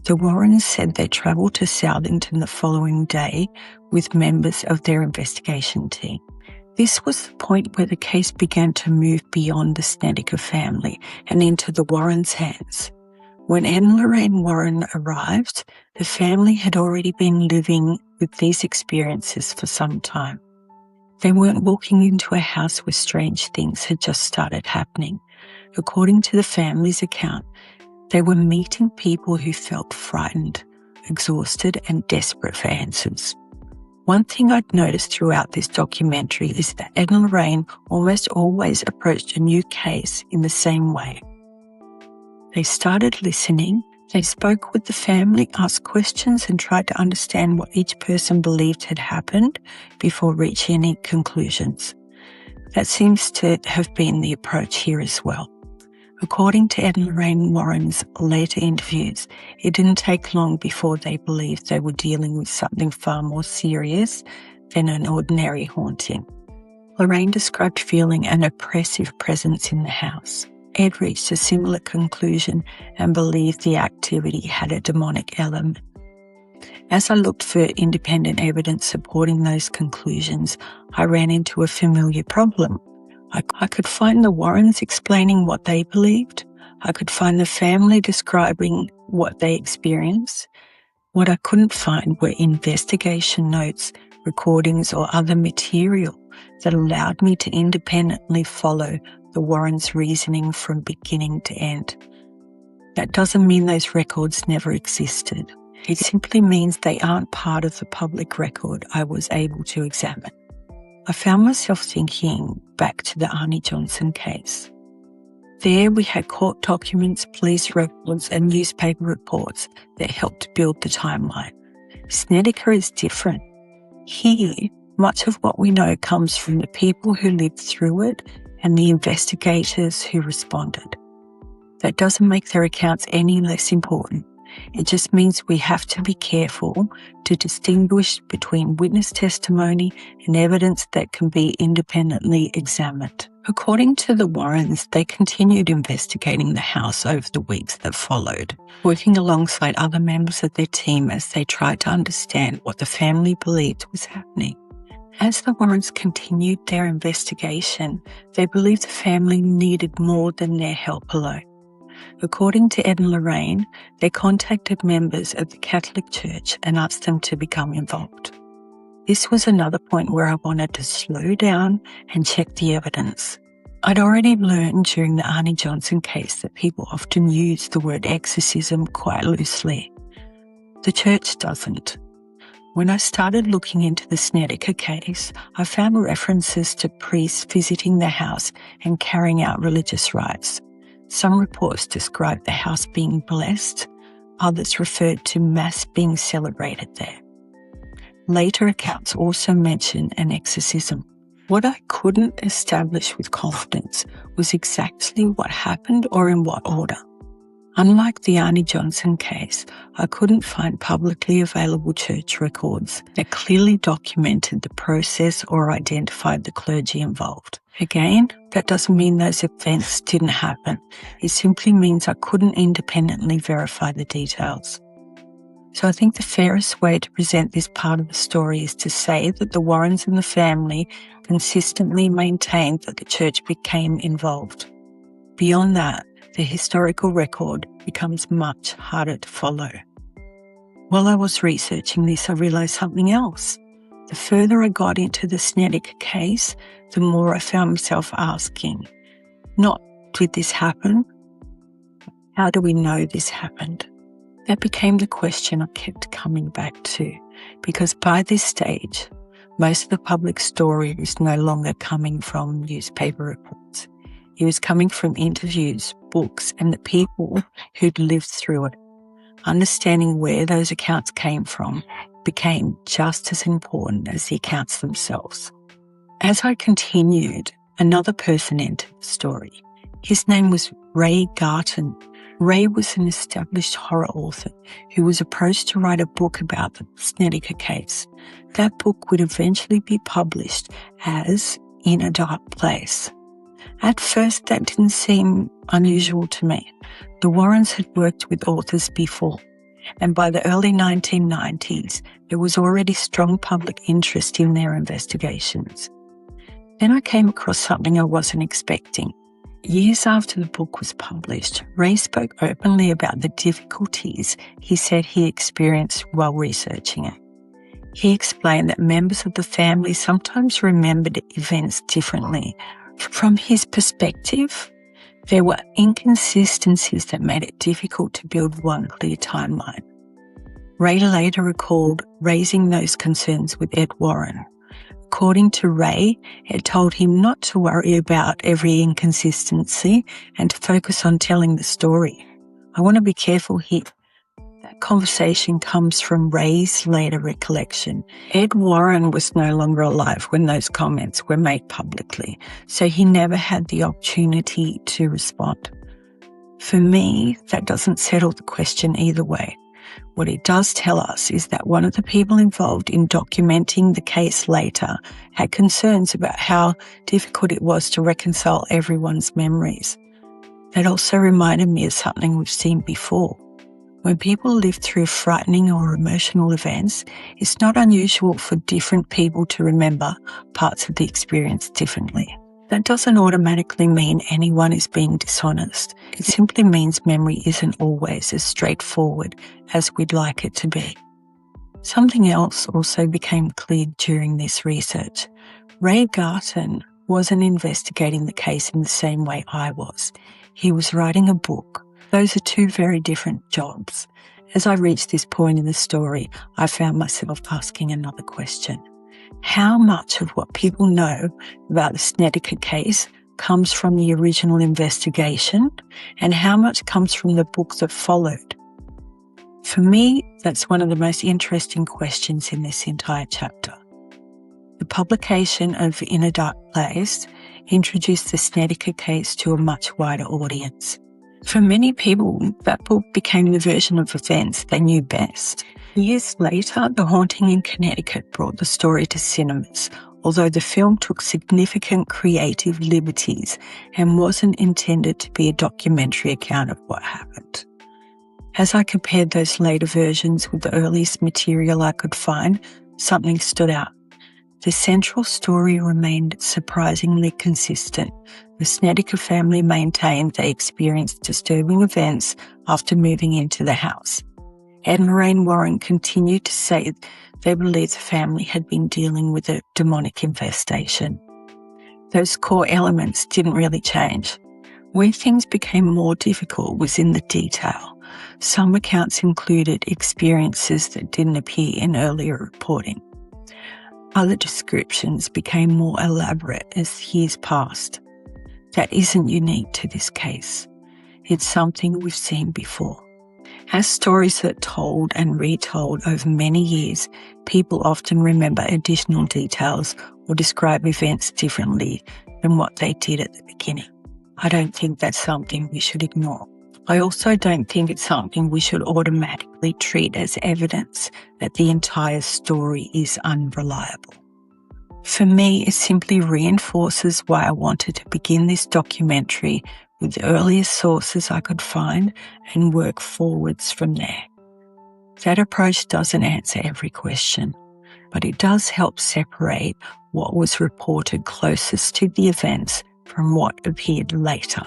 The Warrens said they travelled to Southington the following day with members of their investigation team. This was the point where the case began to move beyond the Snedeker family and into the Warrens' hands. When Ed and Lorraine Warren arrived, the family had already been living with these experiences for some time. They weren't walking into a house where strange things had just started happening. According to the family's account, they were meeting people who felt frightened, exhausted, and desperate for answers. One thing I'd noticed throughout this documentary is that Ed and Lorraine almost always approached a new case in the same way. They started listening, they spoke with the family, asked questions, and tried to understand what each person believed had happened before reaching any conclusions. That seems to have been the approach here as well. According to Ed and Lorraine Warren's later interviews, it didn't take long before they believed they were dealing with something far more serious than an ordinary haunting. Lorraine described feeling an oppressive presence in the house. Ed reached a similar conclusion and believed the activity had a demonic element. As I looked for independent evidence supporting those conclusions, I ran into a familiar problem. I could find the Warrens explaining what they believed. I could find the family describing what they experienced. What I couldn't find were investigation notes, recordings, or other material that allowed me to independently follow the Warrens' reasoning from beginning to end. That doesn't mean those records never existed. It simply means they aren't part of the public record I was able to examine. I found myself thinking back to the Arnie Johnson case. There we had court documents, police records, and newspaper reports that helped build the timeline. Snedeker is different. Here, much of what we know comes from the people who lived through it and the investigators who responded. That doesn't make their accounts any less important. It just means we have to be careful to distinguish between witness testimony and evidence that can be independently examined. According to the Warrens, they continued investigating the house over the weeks that followed, working alongside other members of their team as they tried to understand what the family believed was happening. As the Warrens continued their investigation, they believed the family needed more than their help alone. According to Ed and Lorraine, they contacted members of the Catholic Church and asked them to become involved. This was another point where I wanted to slow down and check the evidence. I'd already learned during the Arnie Johnson case that people often use the word exorcism quite loosely. The church doesn't. When I started looking into the Snedeker case, I found references to priests visiting the house and carrying out religious rites. Some reports described the house being blessed, others referred to Mass being celebrated there. Later accounts also mention an exorcism. What I couldn't establish with confidence was exactly what happened or in what order. Unlike the Arnie Johnson case, I couldn't find publicly available church records that clearly documented the process or identified the clergy involved. Again, that doesn't mean those events didn't happen. It simply means I couldn't independently verify the details. So I think the fairest way to present this part of the story is to say that the Warrens and the family consistently maintained that the church became involved. Beyond that, the historical record becomes much harder to follow. While I was researching this, I realised something else. The further I got into the Snedeker case, the more I found myself asking, not did this happen? How do we know this happened? That became the question I kept coming back to, because by this stage, most of the public story was no longer coming from newspaper reports. It was coming from interviews, books, and the people who'd lived through it. Understanding where those accounts came from became just as important as the accounts themselves. As I continued, another person entered the story. His name was Ray Garton. Ray was an established horror author who was approached to write a book about the Snedeker case. That book would eventually be published as In a Dark Place. At first, that didn't seem unusual to me. The Warrens had worked with authors before, and by the early 1990s, there was already strong public interest in their investigations. Then I came across something I wasn't expecting. Years after the book was published, Ray spoke openly about the difficulties he said he experienced while researching it. He explained that members of the family sometimes remembered events differently. From his perspective, there were inconsistencies that made it difficult to build one clear timeline. Ray later recalled raising those concerns with Ed Warren. According to Ray, Ed told him not to worry about every inconsistency and to focus on telling the story. I want to be careful here. That conversation comes from Ray's later recollection. Ed Warren was no longer alive when those comments were made publicly, so he never had the opportunity to respond. For me, that doesn't settle the question either way. What it does tell us is that one of the people involved in documenting the case later had concerns about how difficult it was to reconcile everyone's memories. That also reminded me of something we've seen before. When people live through frightening or emotional events, it's not unusual for different people to remember parts of the experience differently. That doesn't automatically mean anyone is being dishonest. It simply means memory isn't always as straightforward as we'd like it to be. Something else also became clear during this research. Ray Garton wasn't investigating the case in the same way I was. He was writing a book. Those are two very different jobs. As I reached this point in the story, I found myself asking another question. How much of what people know about the Snedeker case comes from the original investigation, and how much comes from the book that followed? For me, that's one of the most interesting questions in this entire chapter. The publication of In a Dark Place introduced the Snedeker case to a much wider audience. For many people, that book became the version of events they knew best. Years later, The Haunting in Connecticut brought the story to cinemas, although the film took significant creative liberties and wasn't intended to be a documentary account of what happened. As I compared those later versions with the earliest material I could find, something stood out. The central story remained surprisingly consistent. The Snedeker family maintained they experienced disturbing events after moving into the house. Ed and Lorraine Warren continued to say they believed the family had been dealing with a demonic infestation. Those core elements didn't really change. Where things became more difficult was in the detail. Some accounts included experiences that didn't appear in earlier reporting. Other descriptions became more elaborate as years passed. That isn't unique to this case. It's something we've seen before. As stories are told and retold over many years, people often remember additional details or describe events differently than what they did at the beginning. I don't think that's something we should ignore. I also don't think it's something we should automatically treat as evidence that the entire story is unreliable. For me, it simply reinforces why I wanted to begin this documentary with the earliest sources I could find and work forwards from there. That approach doesn't answer every question, but it does help separate what was reported closest to the events from what appeared later.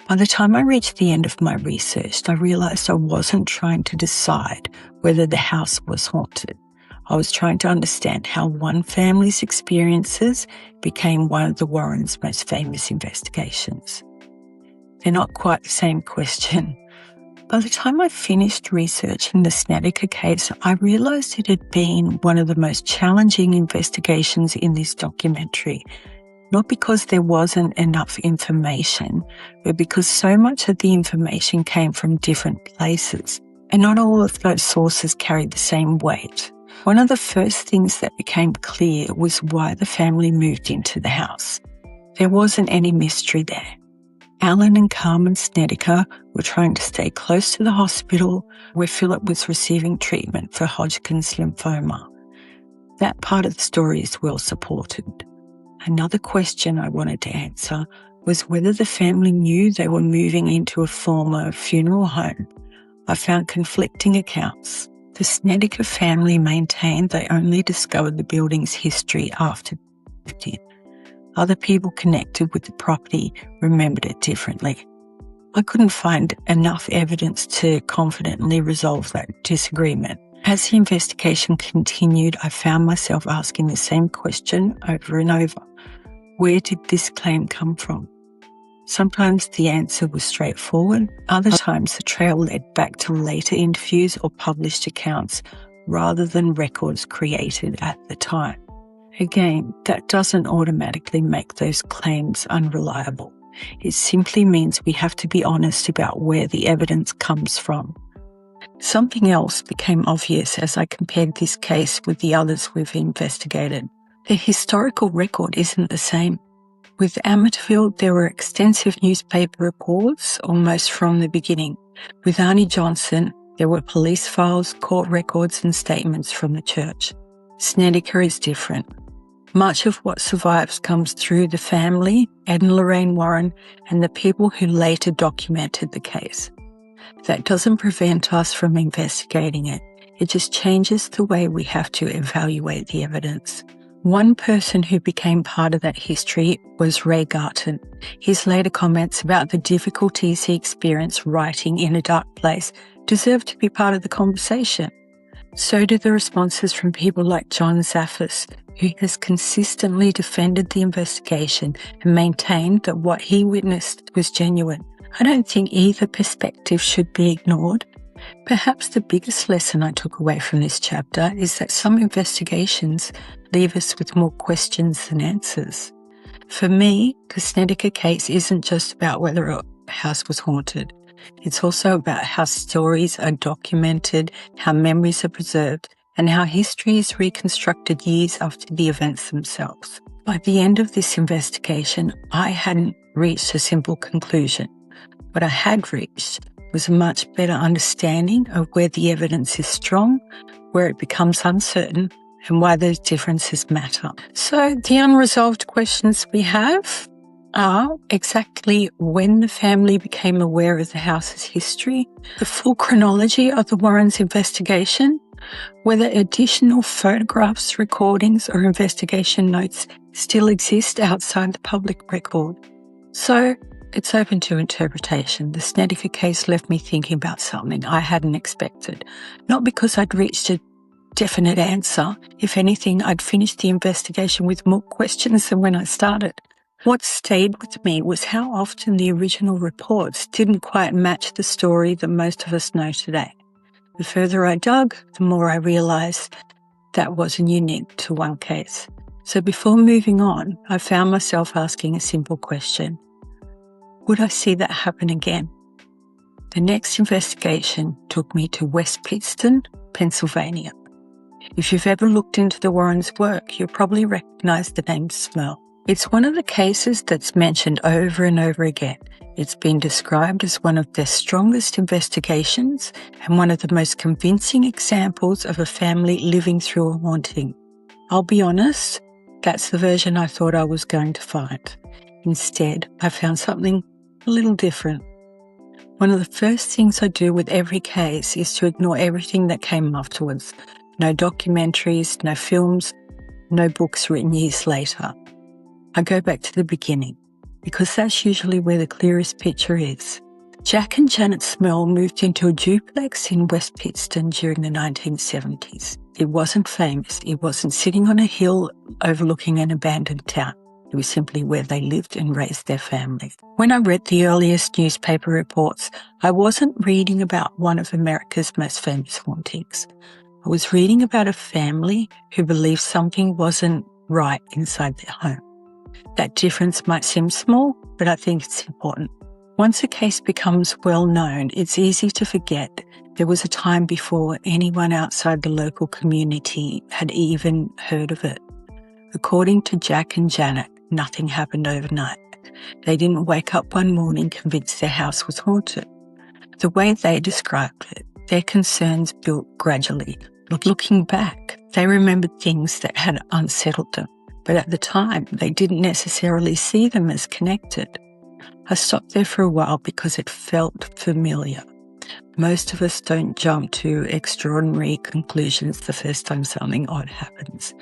By the time I reached the end of my research, I realized I wasn't trying to decide whether the house was haunted. I was trying to understand how one family's experiences became one of the Warrens' most famous investigations. They're not quite the same question. By the time I finished researching the Snedeker case, I realized it had been one of the most challenging investigations in this documentary, not because there wasn't enough information, but because so much of the information came from different places, and not all of those sources carried the same weight. One of the first things that became clear was why the family moved into the house. There wasn't any mystery there. Alan and Carmen Snedeker were trying to stay close to the hospital where Philip was receiving treatment for Hodgkin's lymphoma. That part of the story is well supported. Another question I wanted to answer was whether the family knew they were moving into a former funeral home. I found conflicting accounts. The Snedeker family maintained they only discovered the building's history after they moved in. Other people connected with the property remembered it differently. I couldn't find enough evidence to confidently resolve that disagreement. As the investigation continued, I found myself asking the same question over and over. Where did this claim come from? Sometimes the answer was straightforward. Other times the trail led back to later interviews or published accounts rather than records created at the time. Again, that doesn't automatically make those claims unreliable. It simply means we have to be honest about where the evidence comes from. Something else became obvious as I compared this case with the others we've investigated. The historical record isn't the same. With Amityville, there were extensive newspaper reports almost from the beginning. With Arnie Johnson, there were police files, court records, and statements from the church. Snedeker is different. Much of what survives comes through the family, Ed and Lorraine Warren, and the people who later documented the case. That doesn't prevent us from investigating it. It just changes the way we have to evaluate the evidence. One person who became part of that history was Ray Garton. His later comments about the difficulties he experienced writing in a dark place deserve to be part of the conversation. So do the responses from people like John Zaffis, who has consistently defended the investigation and maintained that what he witnessed was genuine. I don't think either perspective should be ignored. Perhaps the biggest lesson I took away from this chapter is that some investigations leave us with more questions than answers. For me, the Snedeker case isn't just about whether a house was haunted. It's also about how stories are documented, how memories are preserved, and how history is reconstructed years after the events themselves. By the end of this investigation, I hadn't reached a simple conclusion. What I had reached was a much better understanding of where the evidence is strong, where it becomes uncertain, and why those differences matter. So the unresolved questions we have are exactly when the family became aware of the house's history, the full chronology of the Warrens' investigation, whether additional photographs, recordings, or investigation notes still exist outside the public record. So, it's open to interpretation. The Snedeker case left me thinking about something I hadn't expected. Not because I'd reached a definite answer. If anything, I'd finished the investigation with more questions than when I started. What stayed with me was how often the original reports didn't quite match the story that most of us know today. The further I dug, the more I realised that wasn't unique to one case. So before moving on, I found myself asking a simple question. Would I see that happen again? The next investigation took me to West Pittston, Pennsylvania. If you've ever looked into the Warrens' work, you'll probably recognise the name Smurl. It's one of the cases that's mentioned over and over again. It's been described as one of their strongest investigations and one of the most convincing examples of a family living through a haunting. I'll be honest, that's the version I thought I was going to find. Instead, I found something a little different. One of the first things I do with every case is to ignore everything that came afterwards. No documentaries, no films, no books written years later. I go back to the beginning, because that's usually where the clearest picture is. Jack and Janet Smurl moved into a duplex in West Pittston during the 1970s. It wasn't famous. It wasn't sitting on a hill overlooking an abandoned town. It was simply where they lived and raised their family. When I read the earliest newspaper reports, I wasn't reading about one of America's most famous hauntings. I was reading about a family who believed something wasn't right inside their home. That difference might seem small, but I think it's important. Once a case becomes well known, it's easy to forget there was a time before anyone outside the local community had even heard of it. According to Jack and Janet, nothing happened overnight. They didn't wake up one morning convinced their house was haunted. The way they described it, their concerns built gradually. Looking back, they remembered things that had unsettled them. But at the time, they didn't necessarily see them as connected. I stopped there for a while because it felt familiar. Most of us don't jump to extraordinary conclusions the first time something odd happens.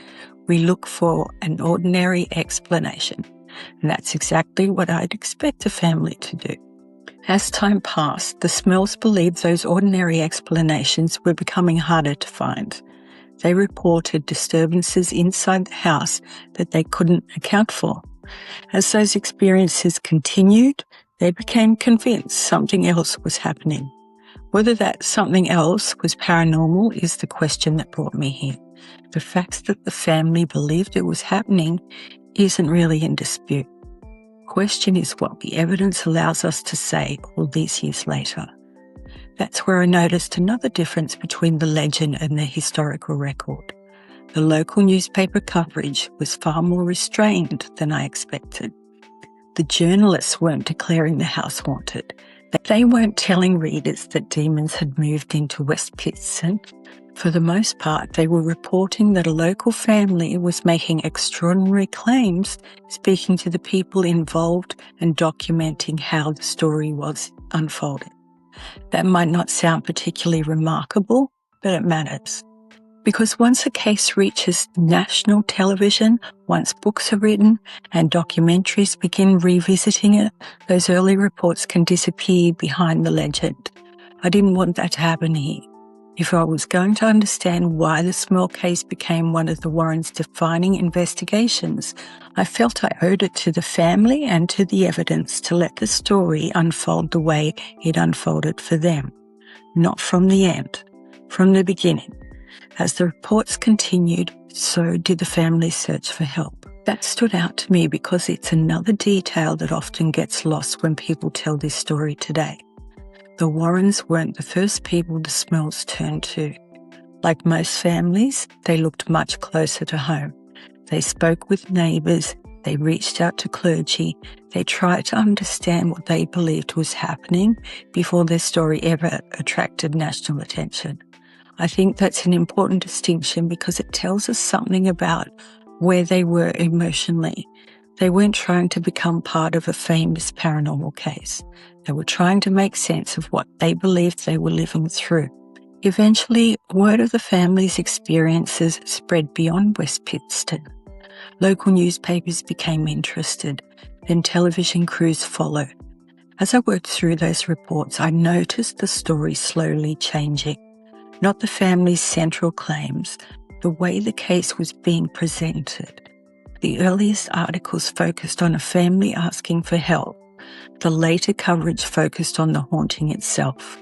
We look for an ordinary explanation, and that's exactly what I'd expect a family to do. As time passed, the Smurls believed those ordinary explanations were becoming harder to find. They reported disturbances inside the house that they couldn't account for. As those experiences continued, they became convinced something else was happening. Whether that something else was paranormal is the question that brought me here. The fact that the family believed it was happening isn't really in dispute. The question is what the evidence allows us to say all these years later. That's where I noticed another difference between the legend and the historical record. The local newspaper coverage was far more restrained than I expected. The journalists weren't declaring the house haunted. They weren't telling readers that demons had moved into West Pittston. For the most part, they were reporting that a local family was making extraordinary claims, speaking to the people involved and documenting how the story was unfolding. That might not sound particularly remarkable, but it matters. Because once a case reaches national television, once books are written and documentaries begin revisiting it, those early reports can disappear behind the legend. I didn't want that to happen here. If I was going to understand why the Smurl case became one of the Warrens' defining investigations, I felt I owed it to the family and to the evidence to let the story unfold the way it unfolded for them. Not from the end, from the beginning. As the reports continued, so did the family's search for help. That stood out to me because it's another detail that often gets lost when people tell this story today. The Warrens weren't the first people the Smurls turned to. Like most families, they looked much closer to home. They spoke with neighbours, they reached out to clergy, they tried to understand what they believed was happening before their story ever attracted national attention. I think that's an important distinction because it tells us something about where they were emotionally. They weren't trying to become part of a famous paranormal case. They were trying to make sense of what they believed they were living through. Eventually, word of the family's experiences spread beyond West Pittston. Local newspapers became interested, then television crews followed. As I worked through those reports, I noticed the story slowly changing. Not the family's central claims, the way the case was being presented. The earliest articles focused on a family asking for help. The later coverage focused on the haunting itself.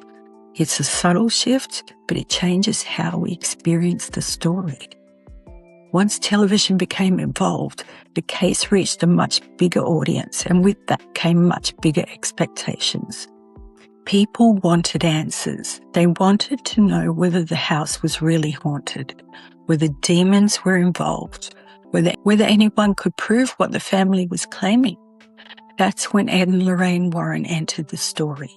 It's a subtle shift, but it changes how we experience the story. Once television became involved, the case reached a much bigger audience, and with that came much bigger expectations. People wanted answers. They wanted to know whether the house was really haunted, whether demons were involved, whether anyone could prove what the family was claiming. That's when Ed and Lorraine Warren entered the story.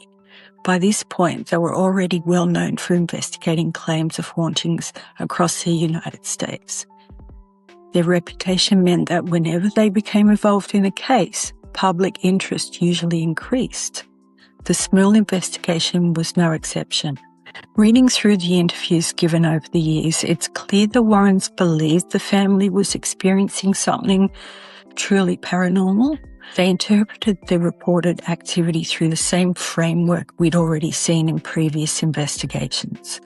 By this point, they were already well known for investigating claims of hauntings across the United States. Their reputation meant that whenever they became involved in a case, public interest usually increased. The Smurl investigation was no exception. Reading through the interviews given over the years, it's clear the Warrens believed the family was experiencing something truly paranormal. They interpreted the reported activity through the same framework we'd already seen in previous investigations.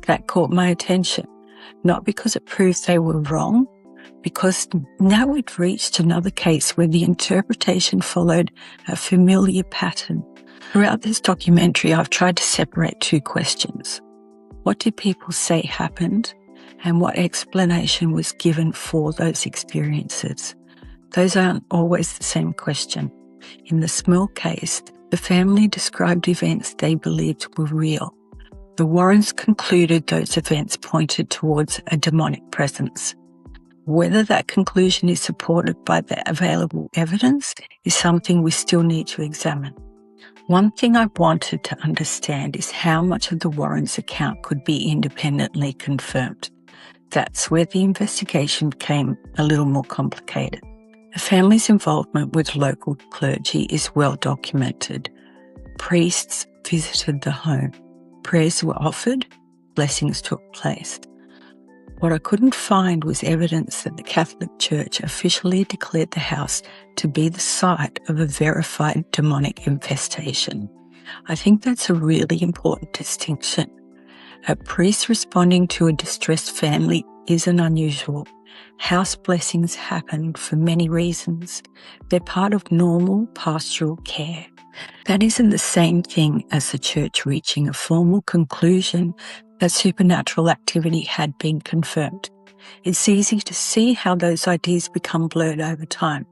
That caught my attention, not because it proved they were wrong, because now we'd reached another case where the interpretation followed a familiar pattern. Throughout this documentary, I've tried to separate two questions. What did people say happened, and what explanation was given for those experiences? Those aren't always the same question. In the Smurl case, the family described events they believed were real. The Warrens concluded those events pointed towards a demonic presence. Whether that conclusion is supported by the available evidence is something we still need to examine. One thing I wanted to understand is how much of the Warrens' account could be independently confirmed. That's where the investigation became a little more complicated. The family's involvement with local clergy is well documented. Priests visited the home. Prayers were offered. Blessings took place. What I couldn't find was evidence that the Catholic Church officially declared the house to be the site of a verified demonic infestation. I think that's a really important distinction. A priest responding to a distressed family isn't unusual. House blessings happen for many reasons. They're part of normal pastoral care. That isn't the same thing as the church reaching a formal conclusion that supernatural activity had been confirmed. It's easy to see how those ideas become blurred over time.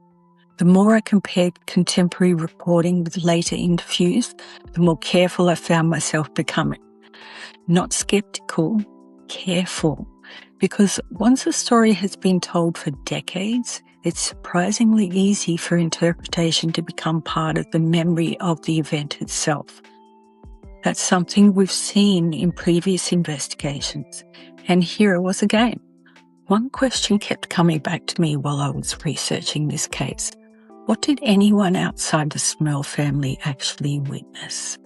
The more I compared contemporary reporting with later interviews, the more careful I found myself becoming. Not skeptical, careful. Because once a story has been told for decades, it's surprisingly easy for interpretation to become part of the memory of the event itself. That's something we've seen in previous investigations, and here it was again. One question kept coming back to me while I was researching this case. What did anyone outside the Smurl family actually witness?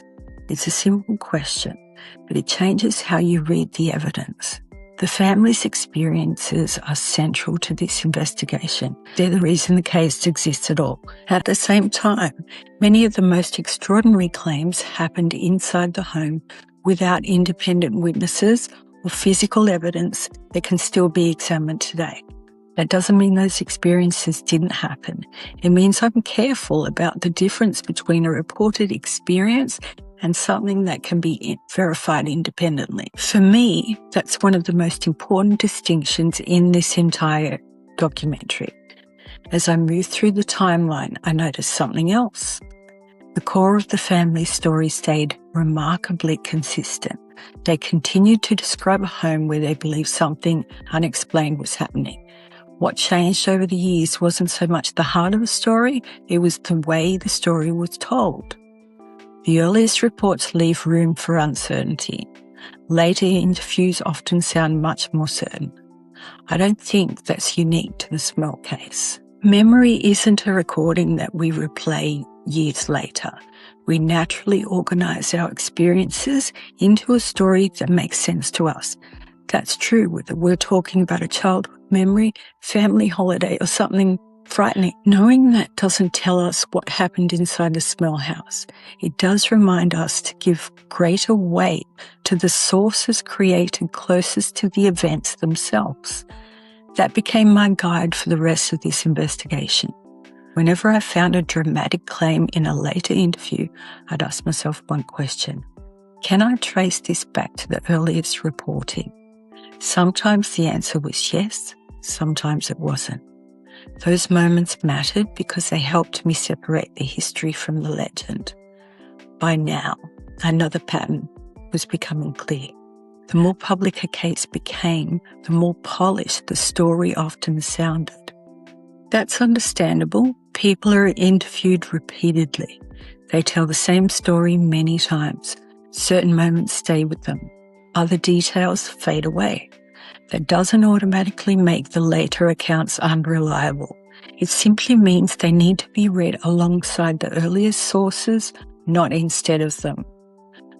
It's a simple question, but it changes how you read the evidence. The family's experiences are central to this investigation. They're the reason the case exists at all. At the same time, many of the most extraordinary claims happened inside the home without independent witnesses or physical evidence that can still be examined today. That doesn't mean those experiences didn't happen. It means I'm careful about the difference between a reported experience and something that can be verified independently. For me, that's one of the most important distinctions in this entire documentary. As I moved through the timeline, I noticed something else. The core of the family story stayed remarkably consistent. They continued to describe a home where they believed something unexplained was happening. What changed over the years wasn't so much the heart of the story, it was the way the story was told. The earliest reports leave room for uncertainty. Later interviews often sound much more certain. I don't think that's unique to the Smurl case. Memory isn't a recording that we replay years later. We naturally organise our experiences into a story that makes sense to us. That's true whether we're talking about a childhood memory, family holiday, or something frightening. Knowing that doesn't tell us what happened inside the Smurl house. It does remind us to give greater weight to the sources created closest to the events themselves. That became my guide for the rest of this investigation. Whenever I found a dramatic claim in a later interview, I'd ask myself one question: can I trace this back to the earliest reporting? Sometimes the answer was yes, sometimes it wasn't. Those moments mattered because they helped me separate the history from the legend. By now, another pattern was becoming clear. The more public a case became, the more polished the story often sounded. That's understandable. People are interviewed repeatedly. They tell the same story many times. Certain moments stay with them. Other details fade away. That doesn't automatically make the later accounts unreliable. It simply means they need to be read alongside the earliest sources, not instead of them.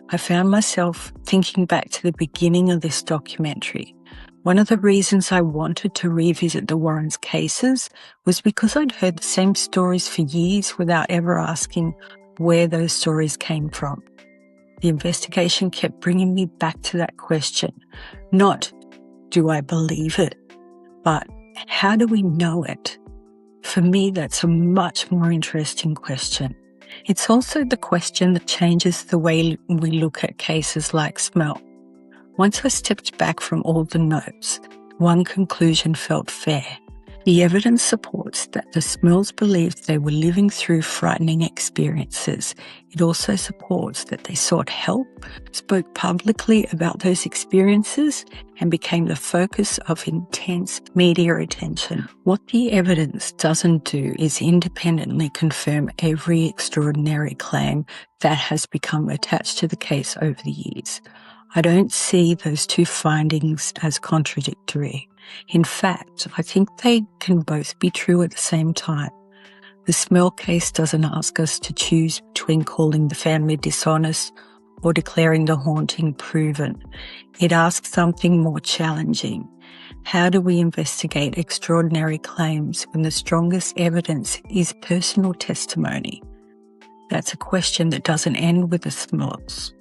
I found myself thinking back to the beginning of this documentary. One of the reasons I wanted to revisit the Warrens' cases was because I'd heard the same stories for years without ever asking where those stories came from. The investigation kept bringing me back to that question. Not, do I believe it? But how do we know it? For me, that's a much more interesting question. It's also the question that changes the way we look at cases like Smurl. Once I stepped back from all the notes, one conclusion felt fair. The evidence supports that the Smurls believed they were living through frightening experiences. It also supports that they sought help, spoke publicly about those experiences, and became the focus of intense media attention. What the evidence doesn't do is independently confirm every extraordinary claim that has become attached to the case over the years. I don't see those two findings as contradictory. In fact, I think they can both be true at the same time. The Smurl case doesn't ask us to choose between calling the family dishonest or declaring the haunting proven. It asks something more challenging. How do we investigate extraordinary claims when the strongest evidence is personal testimony? That's a question that doesn't end with the Smurls.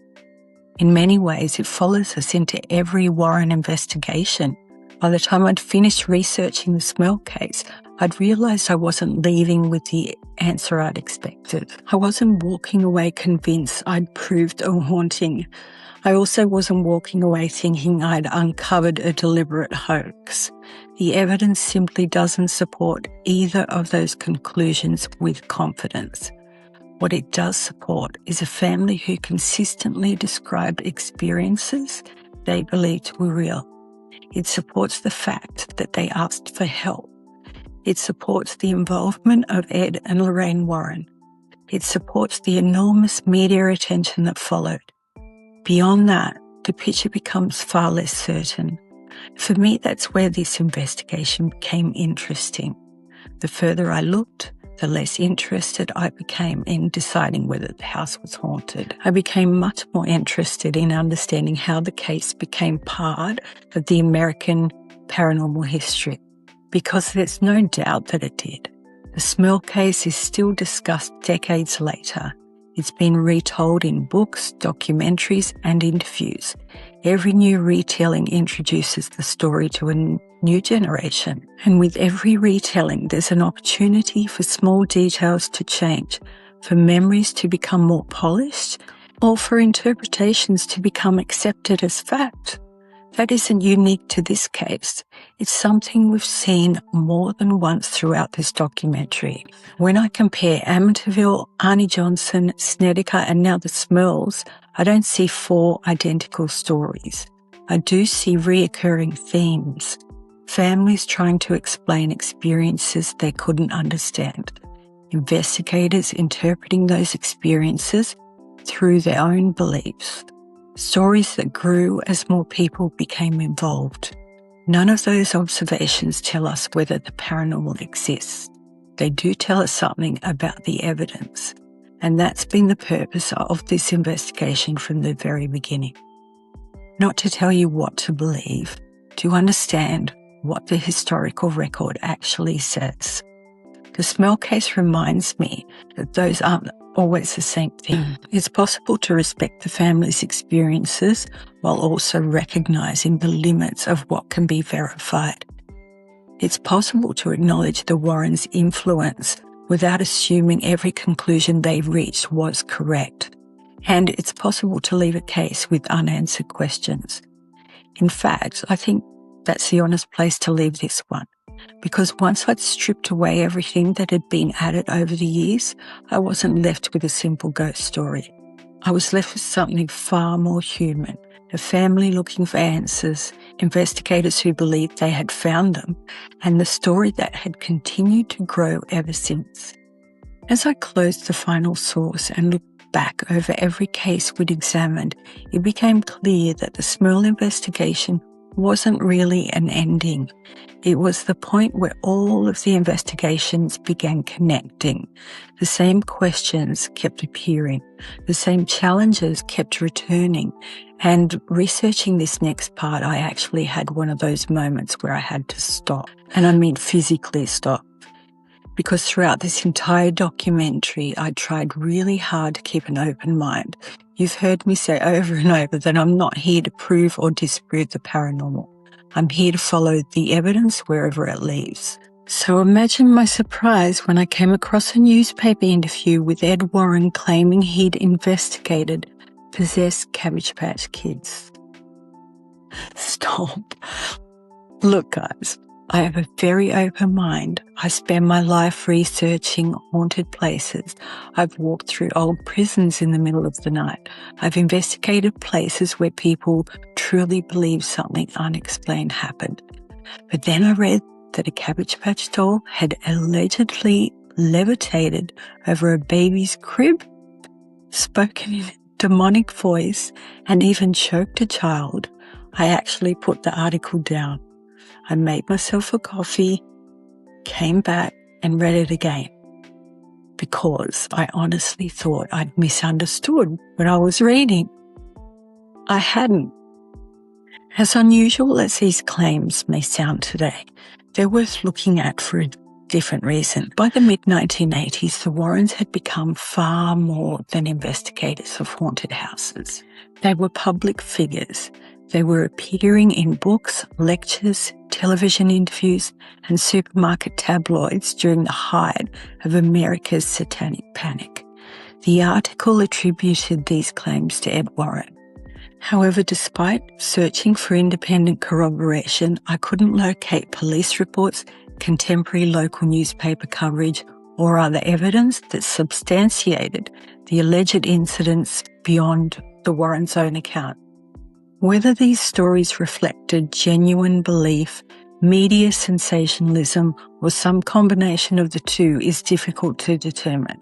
In many ways, it follows us into every Warren investigation. By the time I'd finished researching the Smurl case, I'd realised I wasn't leaving with the answer I'd expected. I wasn't walking away convinced I'd proved a haunting. I also wasn't walking away thinking I'd uncovered a deliberate hoax. The evidence simply doesn't support either of those conclusions with confidence. What it does support is a family who consistently described experiences they believed were real. It supports the fact that they asked for help. It supports the involvement of Ed and Lorraine Warren. It supports the enormous media attention that followed. Beyond that, the picture becomes far less certain. For me, that's where this investigation became interesting. The further I looked, the less interested I became in deciding whether the house was haunted. I became much more interested in understanding how the case became part of the American paranormal history, because there's no doubt that it did. The Smurl case is still discussed decades later. It's been retold in books, documentaries, and interviews. Every new retelling introduces the story to a new generation. And with every retelling, there's an opportunity for small details to change, for memories to become more polished, or for interpretations to become accepted as fact. That isn't unique to this case. It's something we've seen more than once throughout this documentary. When I compare Amityville, Arnie Johnson, Snedeker, and now the Smurls, I don't see four identical stories. I do see reoccurring themes. Families trying to explain experiences they couldn't understand. Investigators interpreting those experiences through their own beliefs. Stories that grew as more people became involved. None of those observations tell us whether the paranormal exists. They do tell us something about the evidence, and that's been the purpose of this investigation from the very beginning. Not to tell you what to believe, to understand what the historical record actually says. The Smurl case reminds me that those aren't always the same thing. It's possible to respect the family's experiences while also recognizing the limits of what can be verified. It's possible to acknowledge the Warrens' influence without assuming every conclusion they reached was correct. And it's possible to leave a case with unanswered questions. In fact, I think that's the honest place to leave this one, because once I'd stripped away everything that had been added over the years, I wasn't left with a simple ghost story. I was left with something far more human, a family looking for answers, investigators who believed they had found them, and the story that had continued to grow ever since. As I closed the final source and looked back over every case we'd examined, it became clear that the Smurl investigation wasn't really an ending. It was the point where all of the investigations began connecting. The same questions kept appearing. The same challenges kept returning. And researching this next part, I actually had one of those moments where I had to stop. And I mean physically stop. Because throughout this entire documentary, I tried really hard to keep an open mind. You've heard me say over and over that I'm not here to prove or disprove the paranormal. I'm here to follow the evidence wherever it leads. So imagine my surprise when I came across a newspaper interview with Ed Warren claiming he'd investigated possessed Cabbage Patch Kids. Stop. Look, guys. I have a very open mind. I spend my life researching haunted places. I've walked through old prisons in the middle of the night. I've investigated places where people truly believe something unexplained happened. But then I read that a Cabbage Patch doll had allegedly levitated over a baby's crib, spoken in a demonic voice, and even choked a child. I actually put the article down. I made myself a coffee, came back and read it again because I honestly thought I'd misunderstood what I was reading. I hadn't. As unusual as these claims may sound today, they're worth looking at for a different reason. By the mid-1980s, the Warrens had become far more than investigators of haunted houses. They were public figures. They were appearing in books, lectures, television interviews, and supermarket tabloids during the height of America's satanic panic. The article attributed these claims to Ed Warren. However, despite searching for independent corroboration, I couldn't locate police reports, contemporary local newspaper coverage, or other evidence that substantiated the alleged incidents beyond the Warrens' own account. Whether these stories reflected genuine belief, media sensationalism, or some combination of the two is difficult to determine.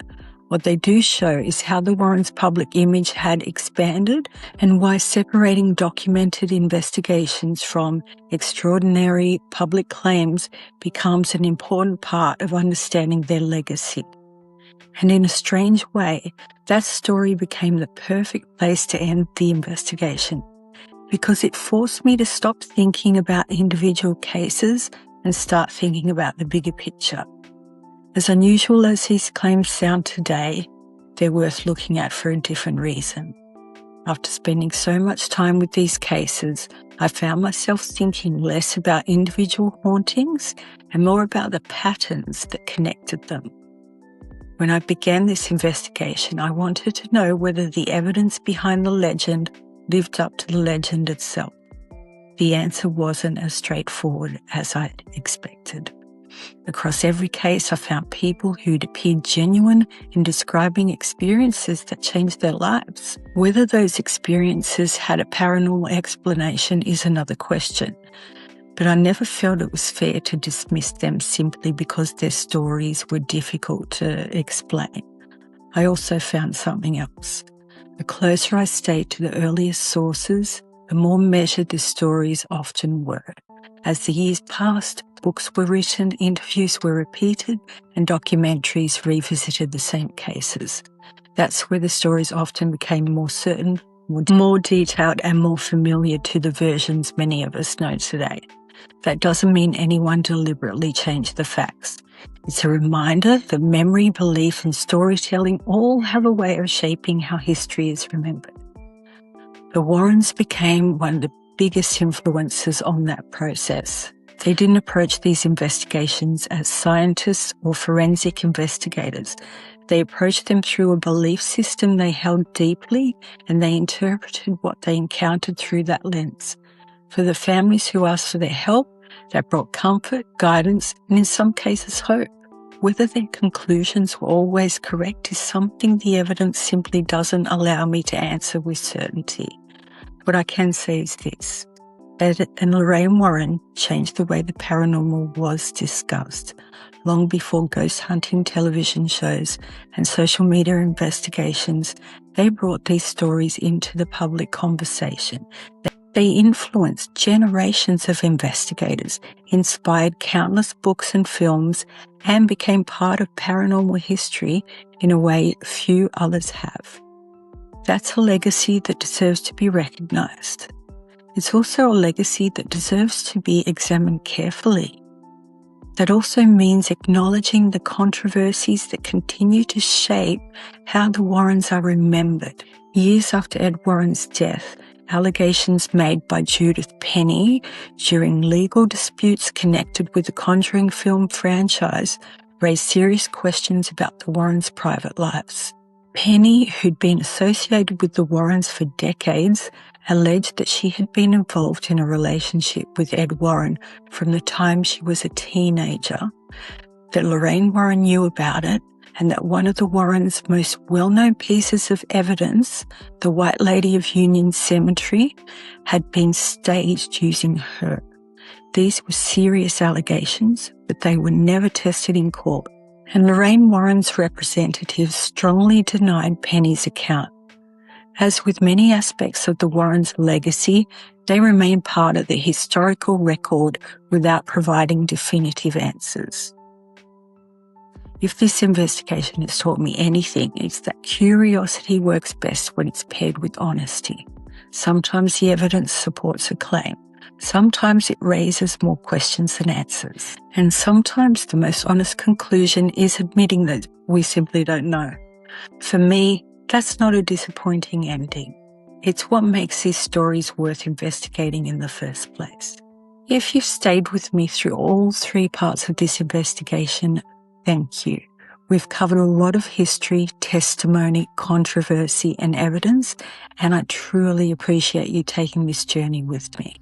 What they do show is how the Warrens' public image had expanded and why separating documented investigations from extraordinary public claims becomes an important part of understanding their legacy. And in a strange way, that story became the perfect place to end the investigation, because it forced me to stop thinking about individual cases and start thinking about the bigger picture. As unusual as these claims sound today, they're worth looking at for a different reason. After spending so much time with these cases, I found myself thinking less about individual hauntings and more about the patterns that connected them. When I began this investigation, I wanted to know whether the evidence behind the legend lived up to the legend itself. The answer wasn't as straightforward as I'd expected. Across every case, I found people who'd appeared genuine in describing experiences that changed their lives. Whether those experiences had a paranormal explanation is another question, but I never felt it was fair to dismiss them simply because their stories were difficult to explain. I also found something else. The closer I stayed to the earliest sources, the more measured the stories often were. As the years passed, books were written, interviews were repeated, and documentaries revisited the same cases. That's where the stories often became more certain, more detailed, and more familiar to the versions many of us know today. That doesn't mean anyone deliberately changed the facts. It's a reminder that memory, belief, and storytelling all have a way of shaping how history is remembered. The Warrens became one of the biggest influences on that process. They didn't approach these investigations as scientists or forensic investigators. They approached them through a belief system they held deeply, and they interpreted what they encountered through that lens. For the families who asked for their help, that brought comfort, guidance, and in some cases hope. Whether their conclusions were always correct is something the evidence simply doesn't allow me to answer with certainty. What I can say is this: Ed and Lorraine Warren changed the way the paranormal was discussed. Long before ghost hunting television shows and social media investigations, they brought these stories into the public conversation. They influenced generations of investigators, inspired countless books and films, and became part of paranormal history in a way few others have. That's a legacy that deserves to be recognized. It's also a legacy that deserves to be examined carefully. That also means acknowledging the controversies that continue to shape how the Warrens are remembered. Years after Ed Warren's death, allegations made by Judith Penny during legal disputes connected with the Conjuring film franchise raised serious questions about the Warrens' private lives. Penny, who'd been associated with the Warrens for decades, alleged that she had been involved in a relationship with Ed Warren from the time she was a teenager, that Lorraine Warren knew about it, and that one of the Warrens' most well-known pieces of evidence, the White Lady of Union Cemetery, had been staged using her. These were serious allegations, but they were never tested in court, and Lorraine Warren's representatives strongly denied Penny's account. As with many aspects of the Warrens' legacy, they remain part of the historical record without providing definitive answers. If this investigation has taught me anything, it's that curiosity works best when it's paired with honesty. Sometimes the evidence supports a claim. Sometimes it raises more questions than answers. And sometimes the most honest conclusion is admitting that we simply don't know. For me, that's not a disappointing ending. It's what makes these stories worth investigating in the first place. If you've stayed with me through all three parts of this investigation, thank you. We've covered a lot of history, testimony, controversy, and evidence, and I truly appreciate you taking this journey with me.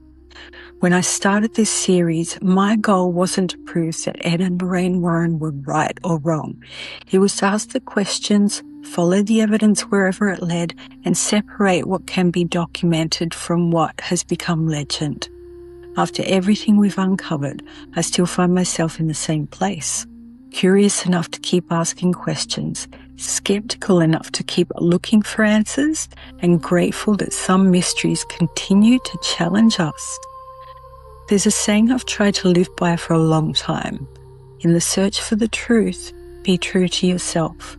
When I started this series, my goal wasn't to prove that Ed and Lorraine Warren were right or wrong. It was to ask the questions, follow the evidence wherever it led, and separate what can be documented from what has become legend. After everything we've uncovered, I still find myself in the same place. Curious enough to keep asking questions, skeptical enough to keep looking for answers, and grateful that some mysteries continue to challenge us. There's a saying I've tried to live by for a long time. In the search for the truth, be true to yourself.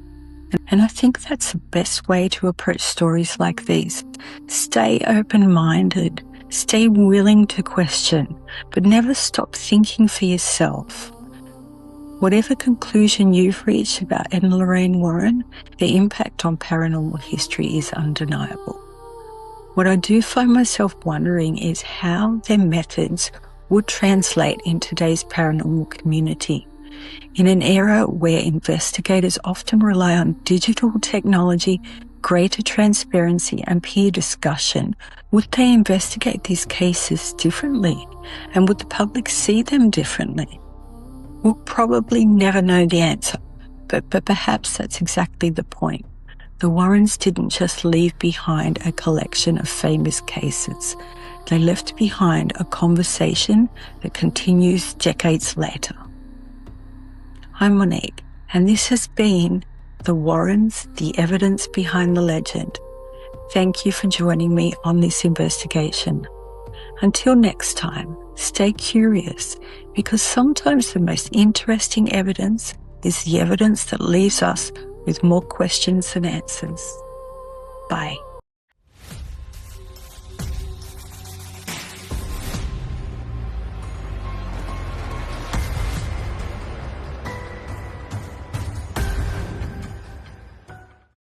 And I think that's the best way to approach stories like these. Stay open-minded, stay willing to question, but never stop thinking for yourself. Whatever conclusion you've reached about Ed and Lorraine Warren, their impact on paranormal history is undeniable. What I do find myself wondering is how their methods would translate in today's paranormal community. In an era where investigators often rely on digital technology, greater transparency, and peer discussion, would they investigate these cases differently? And would the public see them differently? We'll probably never know the answer, but perhaps that's exactly the point. The Warrens didn't just leave behind a collection of famous cases. They left behind a conversation that continues decades later. I'm Monique, and this has been The Warrens, the Evidence Behind the Legend. Thank you for joining me on this investigation. Until next time, stay curious, because sometimes the most interesting evidence is the evidence that leaves us with more questions than answers. Bye.